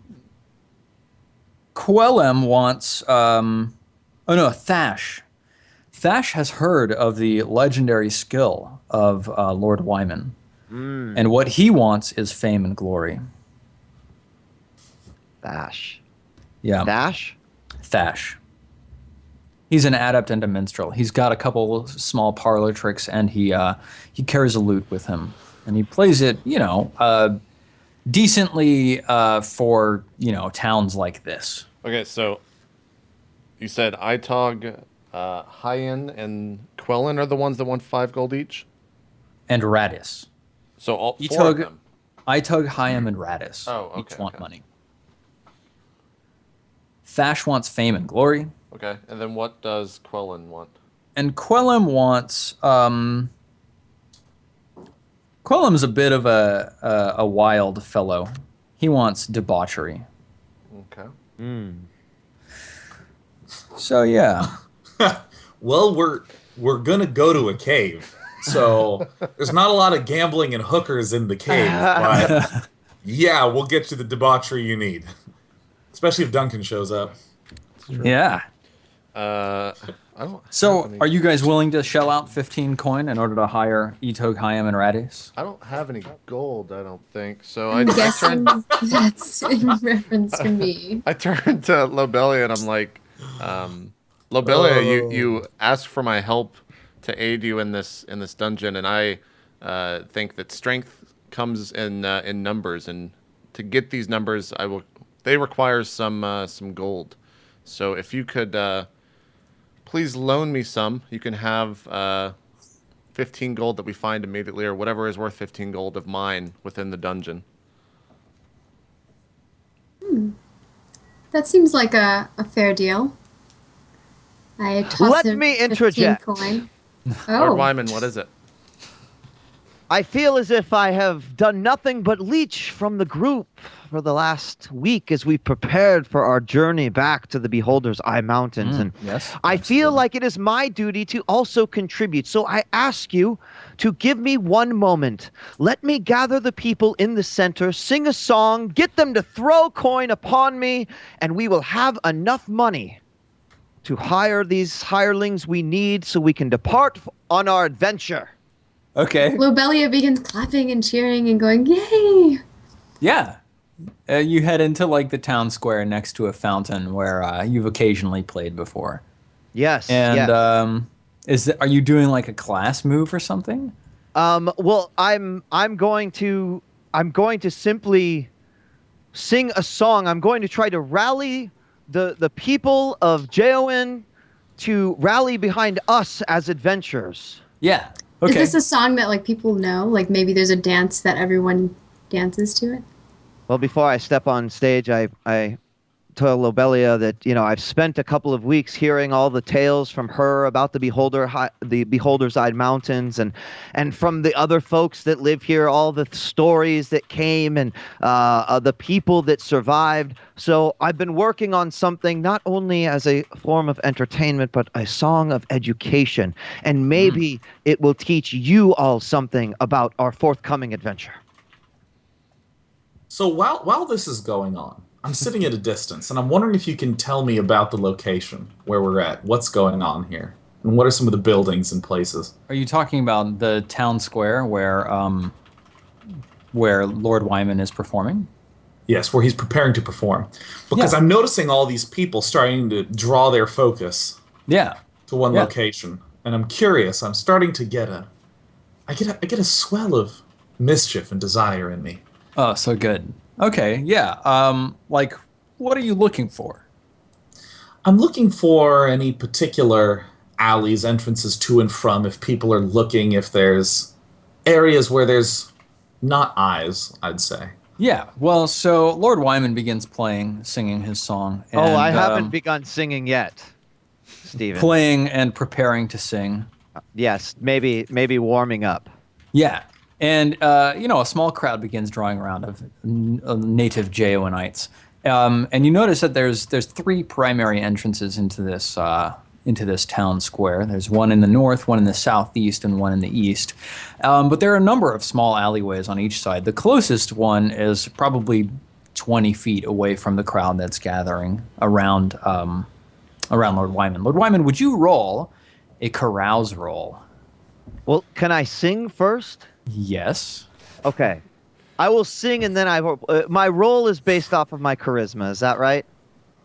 wants... Thash. Thash has heard of the legendary skill of Lord Wyman. And what he wants is fame and glory. Thash. Yeah. Dash? Thash. He's an adept and a minstrel. He's got a couple small parlor tricks, and he carries a lute with him, and he plays it, decently for towns like this. Okay, so you said Itog, Hyen, and Quellen are the ones that want 5 gold each? And Radis. So all 4 of them. Itug, Hyam, and Radis. Oh, okay, each want okay. money. Thash wants fame and glory. Okay, and then what does Quellen want? And Quellum wants Quellum's a bit of a wild fellow. He wants debauchery. Okay. So yeah. Well, we're gonna go to a cave, so there's not a lot of gambling and hookers in the cave, but yeah, we'll get you the debauchery you need, especially if Duncan shows up. Yeah. I don't. So have any, are you guys willing to shell out 15 coin in order to hire Itog, Hyam, and Radis? I don't have any gold. I don't think so. I'm guessing that's in reference to me. I turned to Lobelia and I'm like, Lobelia, you asked for my help to aid you in this dungeon, and I think that strength comes in numbers, and to get these numbers, they require some gold. So if you could please loan me some, you can have 15 gold that we find immediately, or whatever is worth 15 gold of mine within the dungeon. That seems like a fair deal. I toss Let me interject. Coin. Lord Oh, Wyman, what is it? I feel as if I have done nothing but leech from the group for the last week as we prepared for our journey back to the Beholder's Eye Mountains. And Yes. I feel like it is my duty to also contribute. So I ask you to give me one moment. Let me gather the people in the center, sing a song, get them to throw coin upon me, and we will have enough money to hire these hirelings we need so we can depart on our adventure. Okay. Lobelia begins clapping and cheering and going, "Yay!" Yeah. You head into like the town square next to a fountain where you've occasionally played before. Yes. And yes. are you doing like a class move or something? Well, I'm going to simply sing a song. I'm going to try to rally the people of Jeoin to rally behind us as adventurers. Yeah. Okay. Is this a song that like people know? Like maybe there's a dance that everyone dances to it? Well, before I step on stage, I told Lobelia that I've spent a couple of weeks hearing all the tales from her about the Beholder's Eye Mountains, and from the other folks that live here, all the stories that came and the people that survived. So I've been working on something not only as a form of entertainment, but a song of education, and maybe it will teach you all something about our forthcoming adventure. So while this is going on, I'm sitting at a distance, and I'm wondering if you can tell me about the location where we're at, what's going on here, and what are some of the buildings and places. Are you talking about the town square where Lord Wyman is performing? Yes, where he's preparing to perform. Because Yeah. I'm noticing all these people starting to draw their focus Yeah. to one Yeah. location, and I'm curious. I'm starting to get I get a swell of mischief and desire in me. Oh, so good. Okay, yeah. Like, what are you looking for? I'm looking for any particular alleys, entrances to and from, if people are looking, if there's areas where there's not eyes, I'd say. Yeah, well, so Lord Wyman begins singing his song. And, I haven't begun singing yet, Steven. Playing and preparing to sing. Yes, maybe warming up. Yeah, and a small crowd begins drawing around of native Jeoinites. And you notice that there's 3 primary entrances into this town square. There's one in the north, one in the southeast, and one in the east. But there are a number of small alleyways on each side. The closest one is probably 20 feet away from the crowd that's gathering around Lord Wyman. Lord Wyman, would you roll a carouse roll? Well, can I sing first? Yes. Okay. I will sing, and then my role is based off of my charisma. Is that right?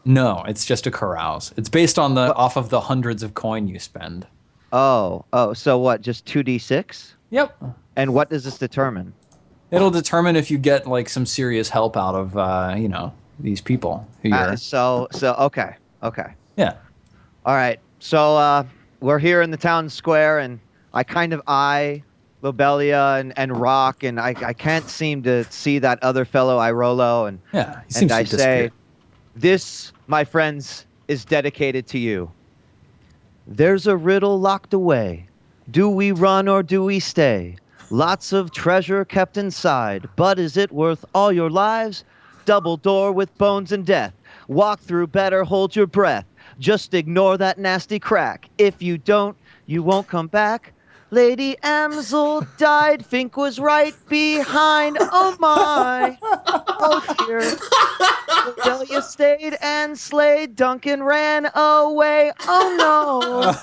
No, it's just a carouse. It's based on What? off of the hundreds of coin you spend. Oh. So what? Just 2d6? Yep. And what does this determine? It'll determine if you get like some serious help out of these people who you're. Okay. Yeah. All right. So we're here in the town square, and I kind of eye Lobelia and Rock, and I can't seem to see that other fellow Irolo, and Yeah. He seems I to disappear. say, "This, my friends, is dedicated to you. There's a riddle locked away. Do we run or do we stay? Lots of treasure kept inside, but is it worth all your lives? Double door with bones and death. Walk through, better hold your breath. Just ignore that nasty crack. If you don't, you won't come back. Lady Amsel died, Fink was right behind. Oh my, oh dear. Delia stayed and slayed, Duncan ran away. Oh no,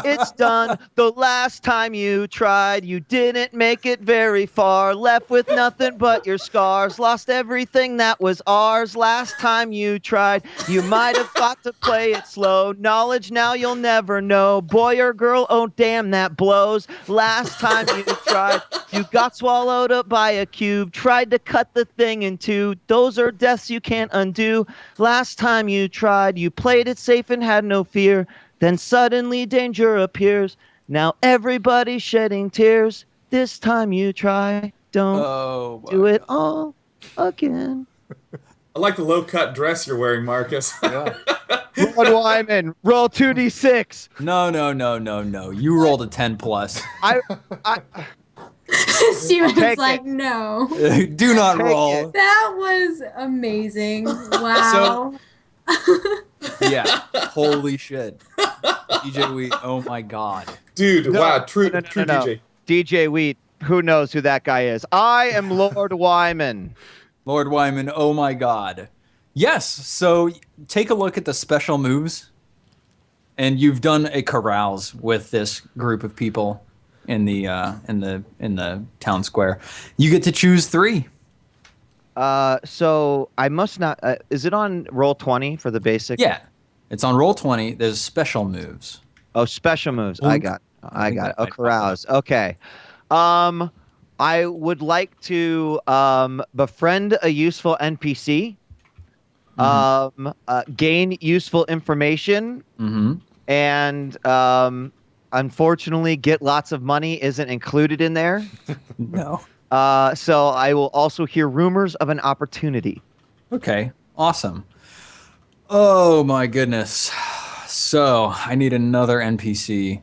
it's done. The last time you tried, you didn't make it very far. Left with nothing but your scars. Lost everything that was ours. Last time you tried, you might have thought to play it slow. Knowledge now you'll never know. Boy or girl, oh damn, that blows. Last time you tried, you got swallowed up by a cube. Tried to cut the thing in two. Those are deaths you can't undo. Last time you tried, you played it safe and had no fear. Then suddenly danger appears. Now everybody's shedding tears. This time you try, don't do it all again. I like the low-cut dress you're wearing, Marcus. Yeah. Lord Wyman, roll 2d6. No. You rolled a 10 plus. I Steven's Take like, it. no. Do not Take roll. it. That was amazing. Wow. Yeah. Holy shit. djWHEAT, oh my god. Dude, No, wow, true no. DJ. djWHEAT, who knows who that guy is? I am Lord Wyman. Lord Wyman, oh my god. Yes, so take a look at the special moves. And you've done a carouse with this group of people in the town square. You get to choose 3. So I must not. Is it on roll 20 for the basic? Yeah. It's on roll 20. There's special moves. Oh, special moves. Oink. I got it. Oh, carouse. Okay. I would like to befriend a useful NPC. Gain useful information. And unfortunately, get lots of money isn't included in there. No. So I will also hear rumors of an opportunity. Okay, awesome. Oh my goodness. So I need another NPC.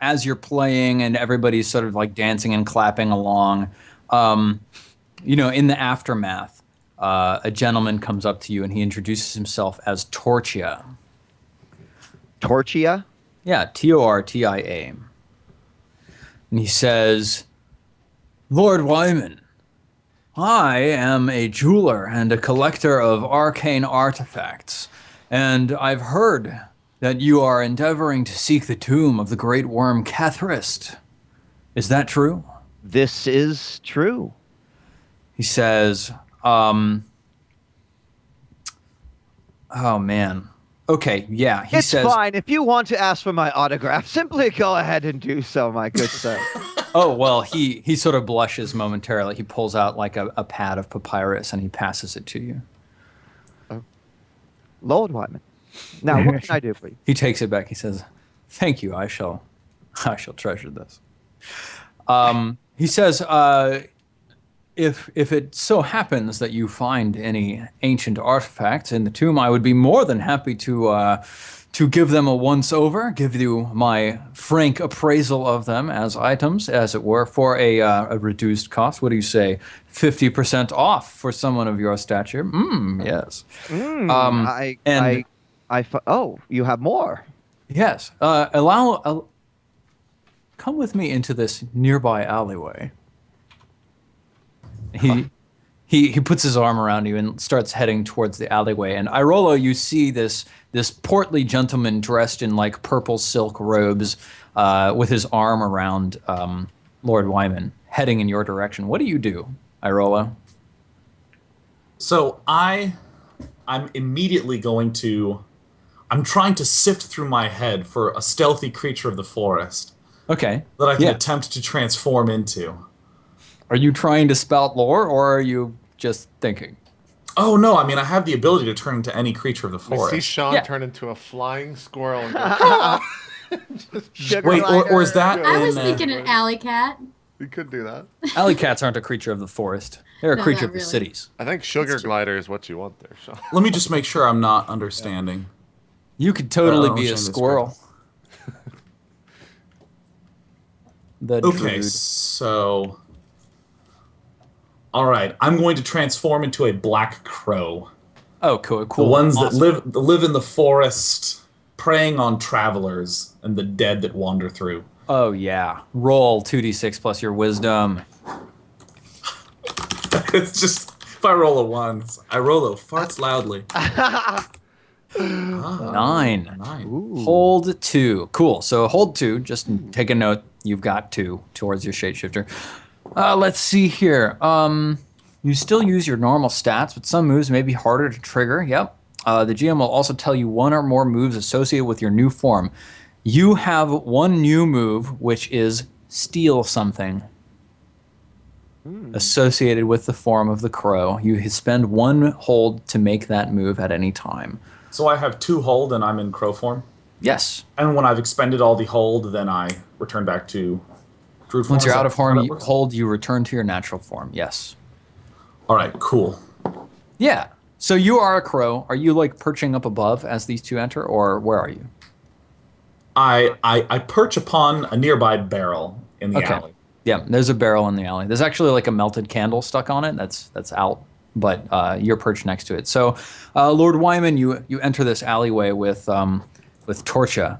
As you're playing and everybody's sort of like dancing and clapping along, in the aftermath, a gentleman comes up to you and he introduces himself as Torchia. Torchia? Yeah, Tortia. And he says, Lord Wyman, I am a jeweler and a collector of arcane artifacts, and I've heard that you are endeavoring to seek the tomb of the great worm Catharist. Is that true? This is true. He says, oh man. Okay, yeah. He It's says, fine. If you want to ask for my autograph, simply go ahead and do so, my good sir. oh, well, he sort of blushes momentarily. He pulls out like a pad of papyrus and he passes it to you. Lord Wyman. Now, what can I do for you? He takes it back. He says, thank you. I shall treasure this. He says, if it so happens that you find any ancient artifacts in the tomb, I would be more than happy to give them a once-over, give you my frank appraisal of them as items, as it were, for a reduced cost. What do you say? 50% off for someone of your stature? Yes. Oh, you have more. Yes. Come with me into this nearby alleyway. He puts his arm around you and starts heading towards the alleyway. And Irolo, you see this portly gentleman dressed in like purple silk robes, with his arm around Lord Wyman, heading in your direction. What do you do, Irolo? So I'm immediately going to. I'm trying to sift through my head for a stealthy creature of the forest Okay. that I can attempt to transform into. Are you trying to spout lore, or are you just thinking? Oh no! I mean, I have the ability to turn into any creature of the We forest. see Sean Yeah. turn into a flying squirrel and go, Sugar Wait, or glider. is that? I was in, thinking an alley cat. you could do that. Alley cats aren't a creature of the forest. They're a No, creature not of the really. cities. I think sugar glider is what you want there, Sean. Let me just make sure I'm not understanding. You could totally I be a understand this squirrel. The Okay, druid. so. All right, I'm going to transform into a black crow. Oh, cool. The Cool. ones Awesome. that live in the forest, preying on travelers and the dead that wander through. Oh yeah. Roll 2d6 plus your wisdom. It's just if I roll a 1, I roll a farts loudly. 9. 9. Hold 2. Cool. So hold 2. Just take a note. You've got 2 towards your shapeshifter. Let's see here. You still use your normal stats, but some moves may be harder to trigger. Yep. The GM will also tell you one or more moves associated with your new form. You have one new move, which is steal something associated with the form of the crow. You spend 1 hold to make that move at any time. So I have 2 hold and I'm in crow form. Yes. And when I've expended all the hold, then I return back to druid form. Once you're Is out that of form, how that you works? hold, you return to your natural form. Yes. All right, cool. Yeah. So you are a crow. Are you like perching up above as these two enter, or where are you? I perch upon a nearby barrel in the alley. Yeah, there's a barrel in the alley. There's actually like a melted candle stuck on it. That's out, but you're perched next to it. So, Lord Wyman, you enter this alleyway with Torcha,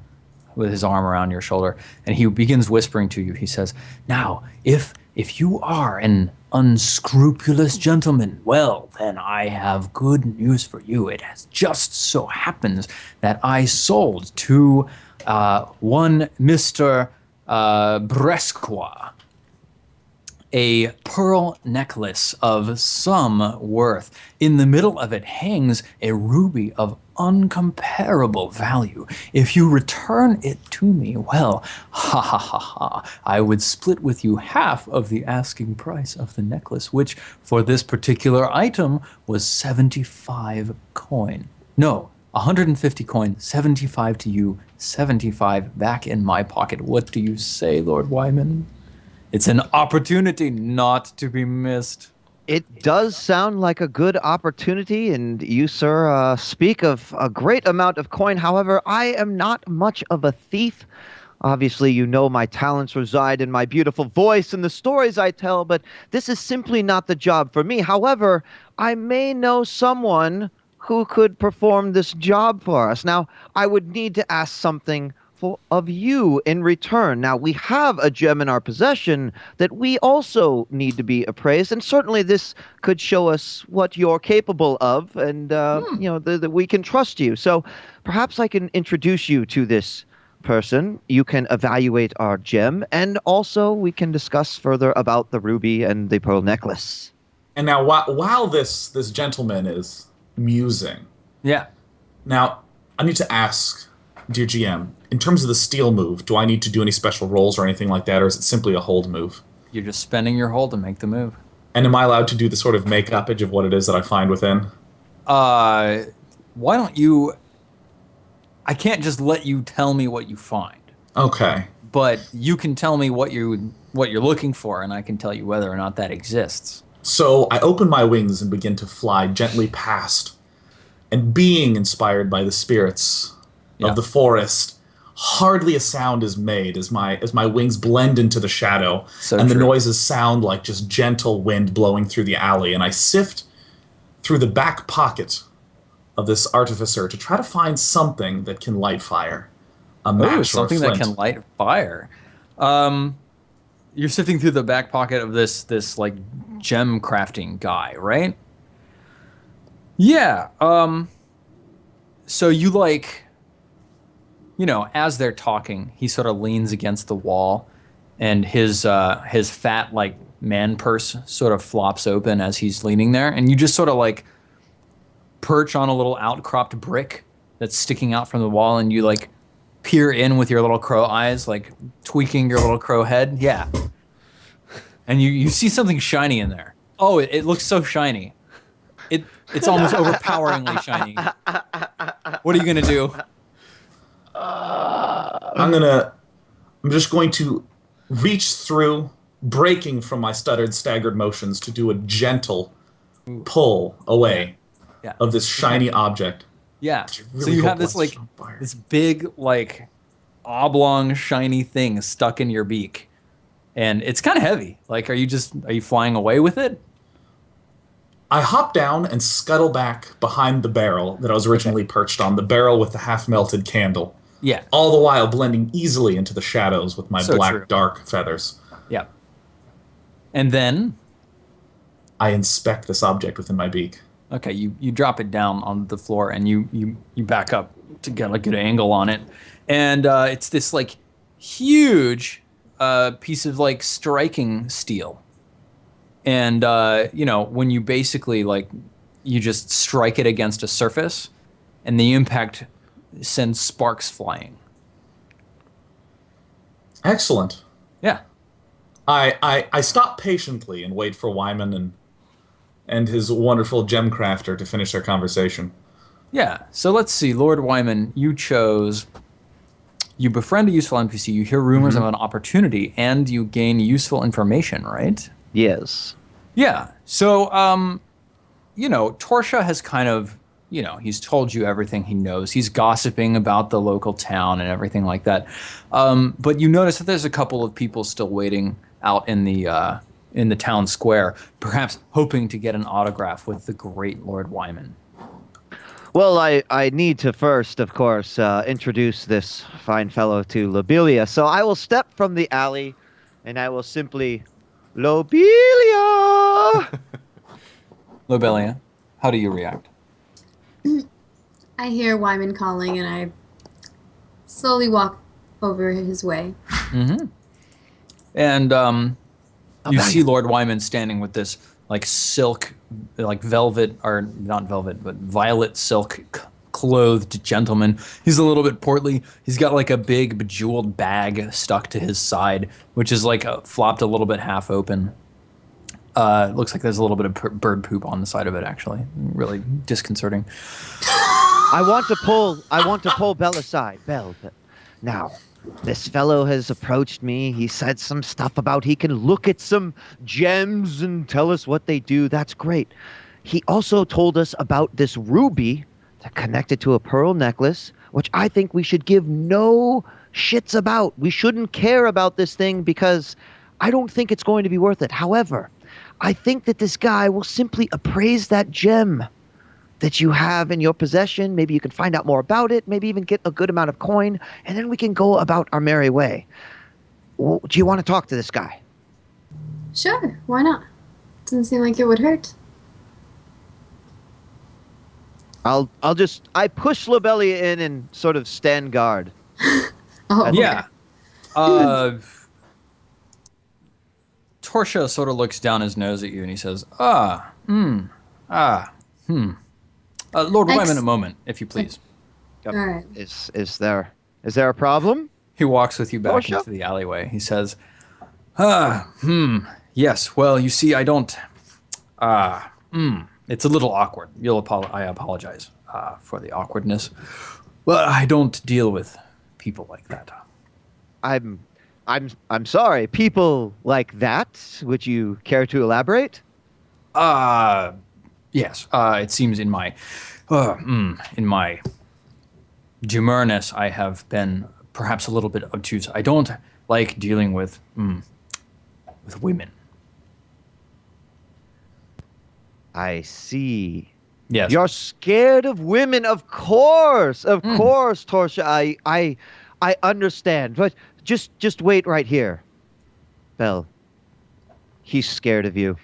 with his arm around your shoulder, and he begins whispering to you. He says, "Now, if you are an unscrupulous gentleman, well, then I have good news for you. It has just so happens that I sold to one Mr. Bresqua a pearl necklace of some worth. In the middle of it hangs a ruby of uncomparable value. If you return it to me, well, ha ha ha ha, I would split with you half of the asking price of the necklace, which for this particular item was 75 coin. No, 150 coin, 75 to you, 75 back in my pocket. What do you say, Lord Wyman? It's an opportunity not to be missed." It does sound like a good opportunity, and you, sir, speak of a great amount of coin. However, I am not much of a thief. Obviously, you know my talents reside in my beautiful voice and the stories I tell, but this is simply not the job for me. However, I may know someone who could perform this job for us. Now, I would need to ask something of you in return. Now, we have a gem in our possession that we also need to be appraised, and certainly this could show us what you're capable of, and you know, that we can trust you. So perhaps I can introduce you to this person. You can evaluate our gem, and also we can discuss further about the ruby and the pearl necklace. And now, while this gentleman is musing, Yeah. now I need to ask, dear GM, in terms of the steal move, do I need to do any special rolls or anything like that, or is it simply a hold move? You're just spending your hold to make the move. And am I allowed to do the sort of make-uppage of what it is that I find within? Why don't you... I can't just let you tell me what you find, Okay. but you can tell me what you're looking for, and I can tell you whether or not that exists. So I open my wings and begin to fly gently past, and being inspired by the spirits Yeah. of the forest, hardly a sound is made as my wings blend into the shadow, So and the true. noises sound like just gentle wind blowing through the alley, and I sift through the back pocket of this artificer to try to find something that can light fire. A match Ooh, or a something that flint. can light fire. You're sifting through the back pocket of this like gem crafting guy, right? Yeah. So you like, as they're talking, he sort of leans against the wall, and his fat like man purse sort of flops open as he's leaning there, and you just sort of like perch on a little outcropped brick that's sticking out from the wall, and you like peer in with your little crow eyes, like tweaking your little crow head. Yeah. And you see something shiny in there. Oh, it looks so shiny. It's almost overpoweringly shiny. What are you gonna do? I'm just going to reach through, breaking from my stuttered, staggered motions to do a gentle pull away of this shiny object. Yeah. Really so you hope have this lights like on fire. this big like oblong shiny thing stuck in your beak, and it's kind of heavy. Like, are you flying away with it? I hop down and scuttle back behind the barrel that I was originally perched on, the barrel with the half-melted candle. Yeah. All the while blending easily into the shadows with my So black, true. dark feathers. Yeah. And then, I inspect this object within my beak. okay, you drop it down on the floor, and you back up to get a good angle on it, and it's this like huge piece of like striking steel. And when you basically like you just strike it against a surface, and the impact sends sparks flying. Excellent. Yeah. I stop patiently and wait for Wyman and his wonderful gem crafter to finish their conversation. Yeah. So let's see, Lord Wyman, you befriend a useful NPC, you hear rumors of an opportunity, and you gain useful information, right? Yes. Yeah. So, Torsha has kind of, he's told you everything he knows. He's gossiping about the local town and everything like that. But you notice that there's a couple of people still waiting out in the town square, perhaps hoping to get an autograph with the great Lord Wyman. Well, I need to first, of course, introduce this fine fellow to Lobelia. So I will step from the alley, and I will simply, Lobelia! Lobelia, how do you react? I hear Wyman calling, and I slowly walk over his way. Mm-hmm. And you see Lord Wyman standing with this like silk, like velvet, or not velvet, but violet silk clothed gentleman. He's a little bit portly. He's got like a big bejeweled bag stuck to his side, which is like flopped a little bit half open. Looks like there's a little bit of bird poop on the side of it, actually. Really disconcerting. I want to pull Belle aside. Belle, now, this fellow has approached me. He said some stuff about he can look at some gems and tell us what they do. That's great. He also told us about this ruby that connected to a pearl necklace, which I think we should give no shits about. We shouldn't care about this thing because I don't think it's going to be worth it. However, I think that this guy will simply appraise that gem that you have in your possession. Maybe you can find out more about it, maybe even get a good amount of coin, and then we can go about our merry way. Do you want to talk to this guy? Sure, why not? Doesn't seem like it would hurt. I push Lobelia in and sort of stand guard. Oh, Yeah. Torsha sort of looks down his nose at you and he says, Lord Wyman, a moment, if you please. Yep. All right. Is there a problem? He walks with you back Torsha? into the alleyway. He says, yes, well, you see, I don't, it's a little awkward. I apologize for the awkwardness. Well, I don't deal with people like that. I'm sorry. People like that. Would you care to elaborate? Yes, it seems in my demurness, I have been perhaps a little bit obtuse. I don't like dealing with women. I see. Yes. You're scared of women, of course, Torsha. I understand, but just wait right here, Belle. He's scared of you.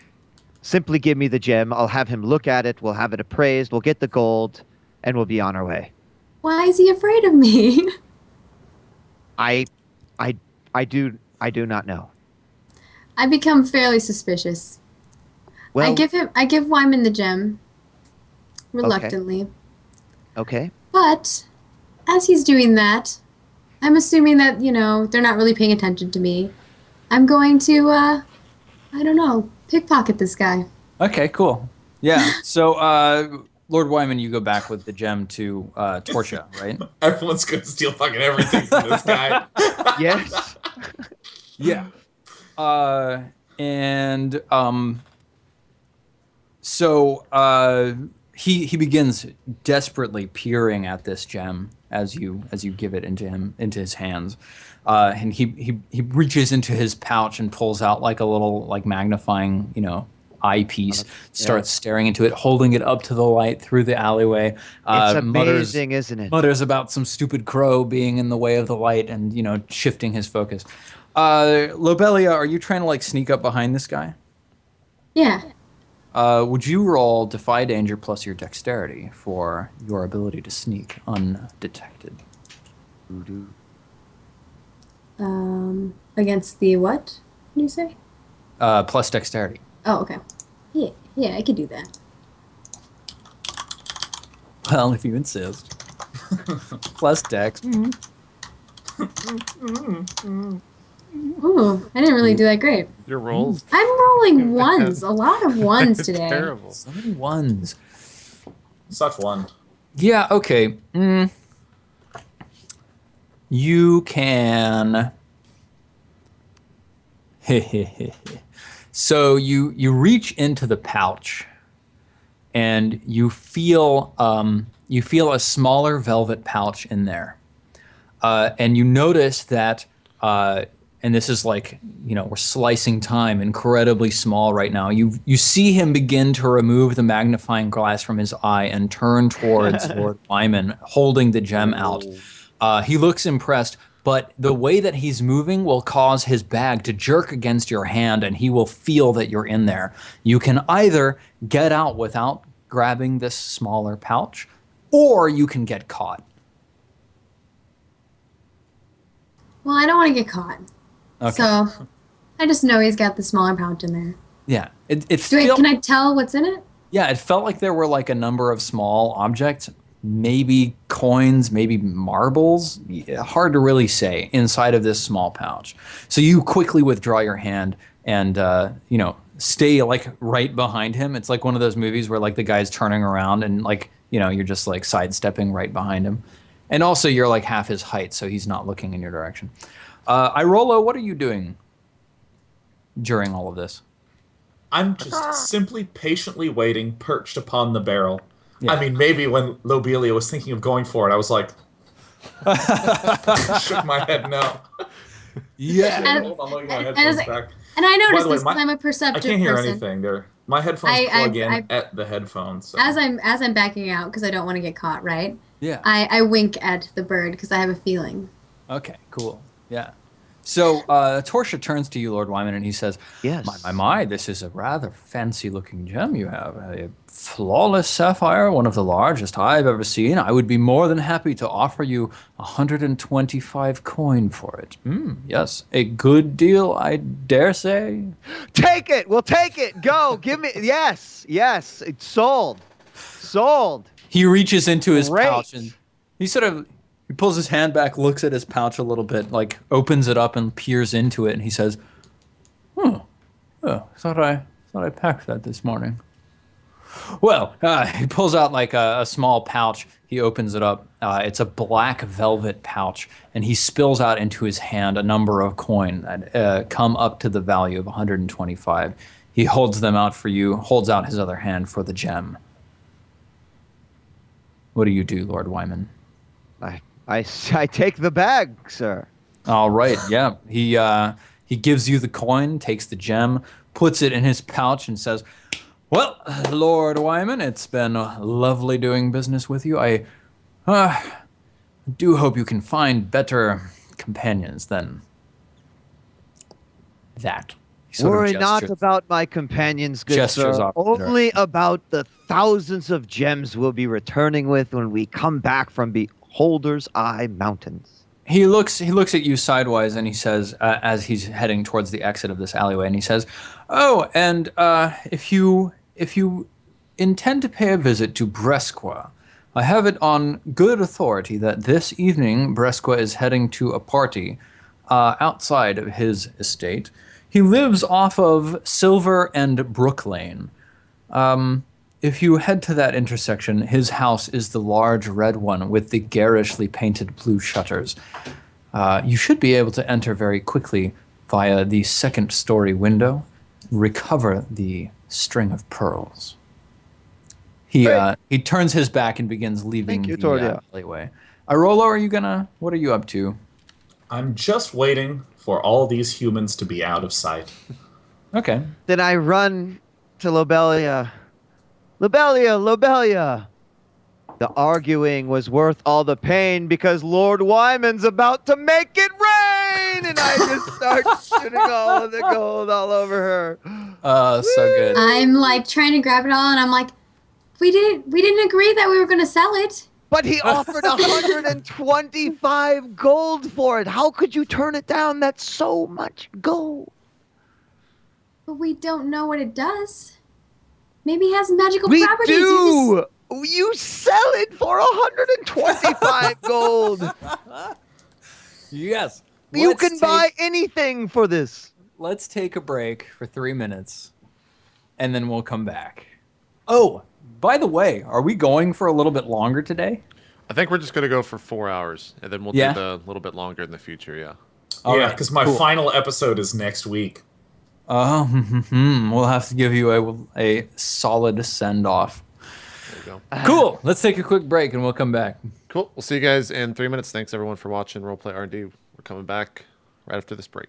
Simply give me the gem. I'll have him look at it. We'll have it appraised. We'll get the gold, and we'll be on our way. Why is he afraid of me? I do not know. I become fairly suspicious. Well, I give Wyman the gem. Reluctantly. okay. But as he's doing that, I'm assuming that, they're not really paying attention to me. I'm going to, I don't know, pickpocket this guy. Okay, cool. Yeah. So, Lord Wyman, you go back with the gem to Torcia, right? Everyone's gonna steal fucking everything from this guy. Yes. Yeah. So he begins desperately peering at this gem as you give it into his hands, and he reaches into his pouch and pulls out like a little magnifying eyepiece, starts staring into it, holding it up to the light through the alleyway. It's amazing, isn't it? Mutters about some stupid crow being in the way of the light and shifting his focus. Lobelia, are you trying to sneak up behind this guy? Yeah. Would you roll Defy Danger plus your Dexterity for your ability to sneak undetected? Against the what? Did you say? Plus Dexterity. Oh, okay. Yeah, I could do that. Well, if you insist. Plus Dex. Ooh, I didn't really do that great. Your rolls. I'm rolling ones, a lot of ones It's today. terrible. So many ones. Such one. Yeah, okay. You can... So you reach into the pouch and you feel a smaller velvet pouch in there. And you notice that and this is we're slicing time incredibly small right now. You see him begin to remove the magnifying glass from his eye and turn towards Lord Wyman, holding the gem out. He looks impressed, but the way that he's moving will cause his bag to jerk against your hand, and he will feel that you're in there. You can either get out without grabbing this smaller pouch, or you can get caught. Well, I don't want to get caught. Okay. So, I just know he's got the smaller pouch in there. Yeah. Wait, can I tell what's in it? Yeah, it felt like there were a number of small objects, maybe coins, maybe marbles. Hard to really say inside of this small pouch. So you quickly withdraw your hand and stay right behind him. It's like one of those movies where the guy's turning around and you're just sidestepping right behind him. And also you're half his height, so he's not looking in your direction. Irolo, what are you doing during all of this? I'm just simply patiently waiting, perched upon the barrel. Yeah. I mean, maybe when Lobelia was thinking of going for it, I was like, shook my head no. Yeah. Hold on, let me get my headphones back. And I noticed By the way, this because I'm a perceptive I can't hear person. anything. My headphones plug in at the headphones. So. As I'm backing out because I don't want to get caught, right? Yeah. I wink at the bird because I have a feeling. Okay, cool. Yeah. So Torcia turns to you, Lord Wyman, and he says, Yes. My, this is a rather fancy-looking gem you have. A flawless sapphire, one of the largest I've ever seen. I would be more than happy to offer you 125 coin for it. Yes, a good deal, I dare say. Take it. We'll take it. Go. Give me. Yes. It's sold. He reaches into his Great. pouch and he pulls his hand back, looks at his pouch a little bit, opens it up and peers into it, and he says, thought I packed that this morning. Well, he pulls out a small pouch. He opens it up. It's a black velvet pouch, and he spills out into his hand a number of coin that come up to the value of 125. He holds them out for you, holds out his other hand for the gem. What do you do, Lord Wyman? I take the bag, sir. All right, yeah. He gives you the coin, takes the gem, puts it in his pouch, and says, "Well, Lord Wyman, it's been lovely doing business with you. I do hope you can find better companions than that." He sort of Worry not gestures. about my companions, good Gestures sir. off in the Only about the thousands of gems we'll be returning with when we come back from Beholder's Eye Mountains. He looks at you sidewise, and he says, as he's heading towards the exit of this alleyway, and he says, "Oh, and if you intend to pay a visit to Bresqua, I have it on good authority that this evening Bresqua is heading to a party outside of his estate. He lives off of Silver and Brook Lane. If you head to that intersection, his house is the large red one with the garishly painted blue shutters. You should be able to enter very quickly via the second-story window, recover the string of pearls." He turns his back and begins leaving Thank you, the Tordia. alleyway. Irolo, what are you up to? I'm just waiting for all these humans to be out of sight. Okay. Then I run to Lobelia. Lobelia! The arguing was worth all the pain because Lord Wyman's about to make it rain! And I just start shooting all of the gold all over her. So good. I'm like trying to grab it all, and I'm like, we didn't agree that we were gonna sell it. But he offered 125 gold for it. How could you turn it down? That's so much gold. But we don't know what it does. Maybe it has magical We properties. do! You sell it for 125 gold. Yes. You can buy anything for this. Let's take a break for 3 minutes, and then we'll come back. Oh, by the way, are we going for a little bit longer today? I think we're just gonna go for 4 hours, and then we'll Yeah. do the little bit longer in the future. Yeah. All Yeah, right, because my cool. final episode is next week. We'll have to give you a solid There send-off. you go. Cool. Let's take a quick break, and we'll come back. Cool. We'll see you guys in 3 minutes. Thanks everyone for watching Roleplay R&D. We're coming back right after this break.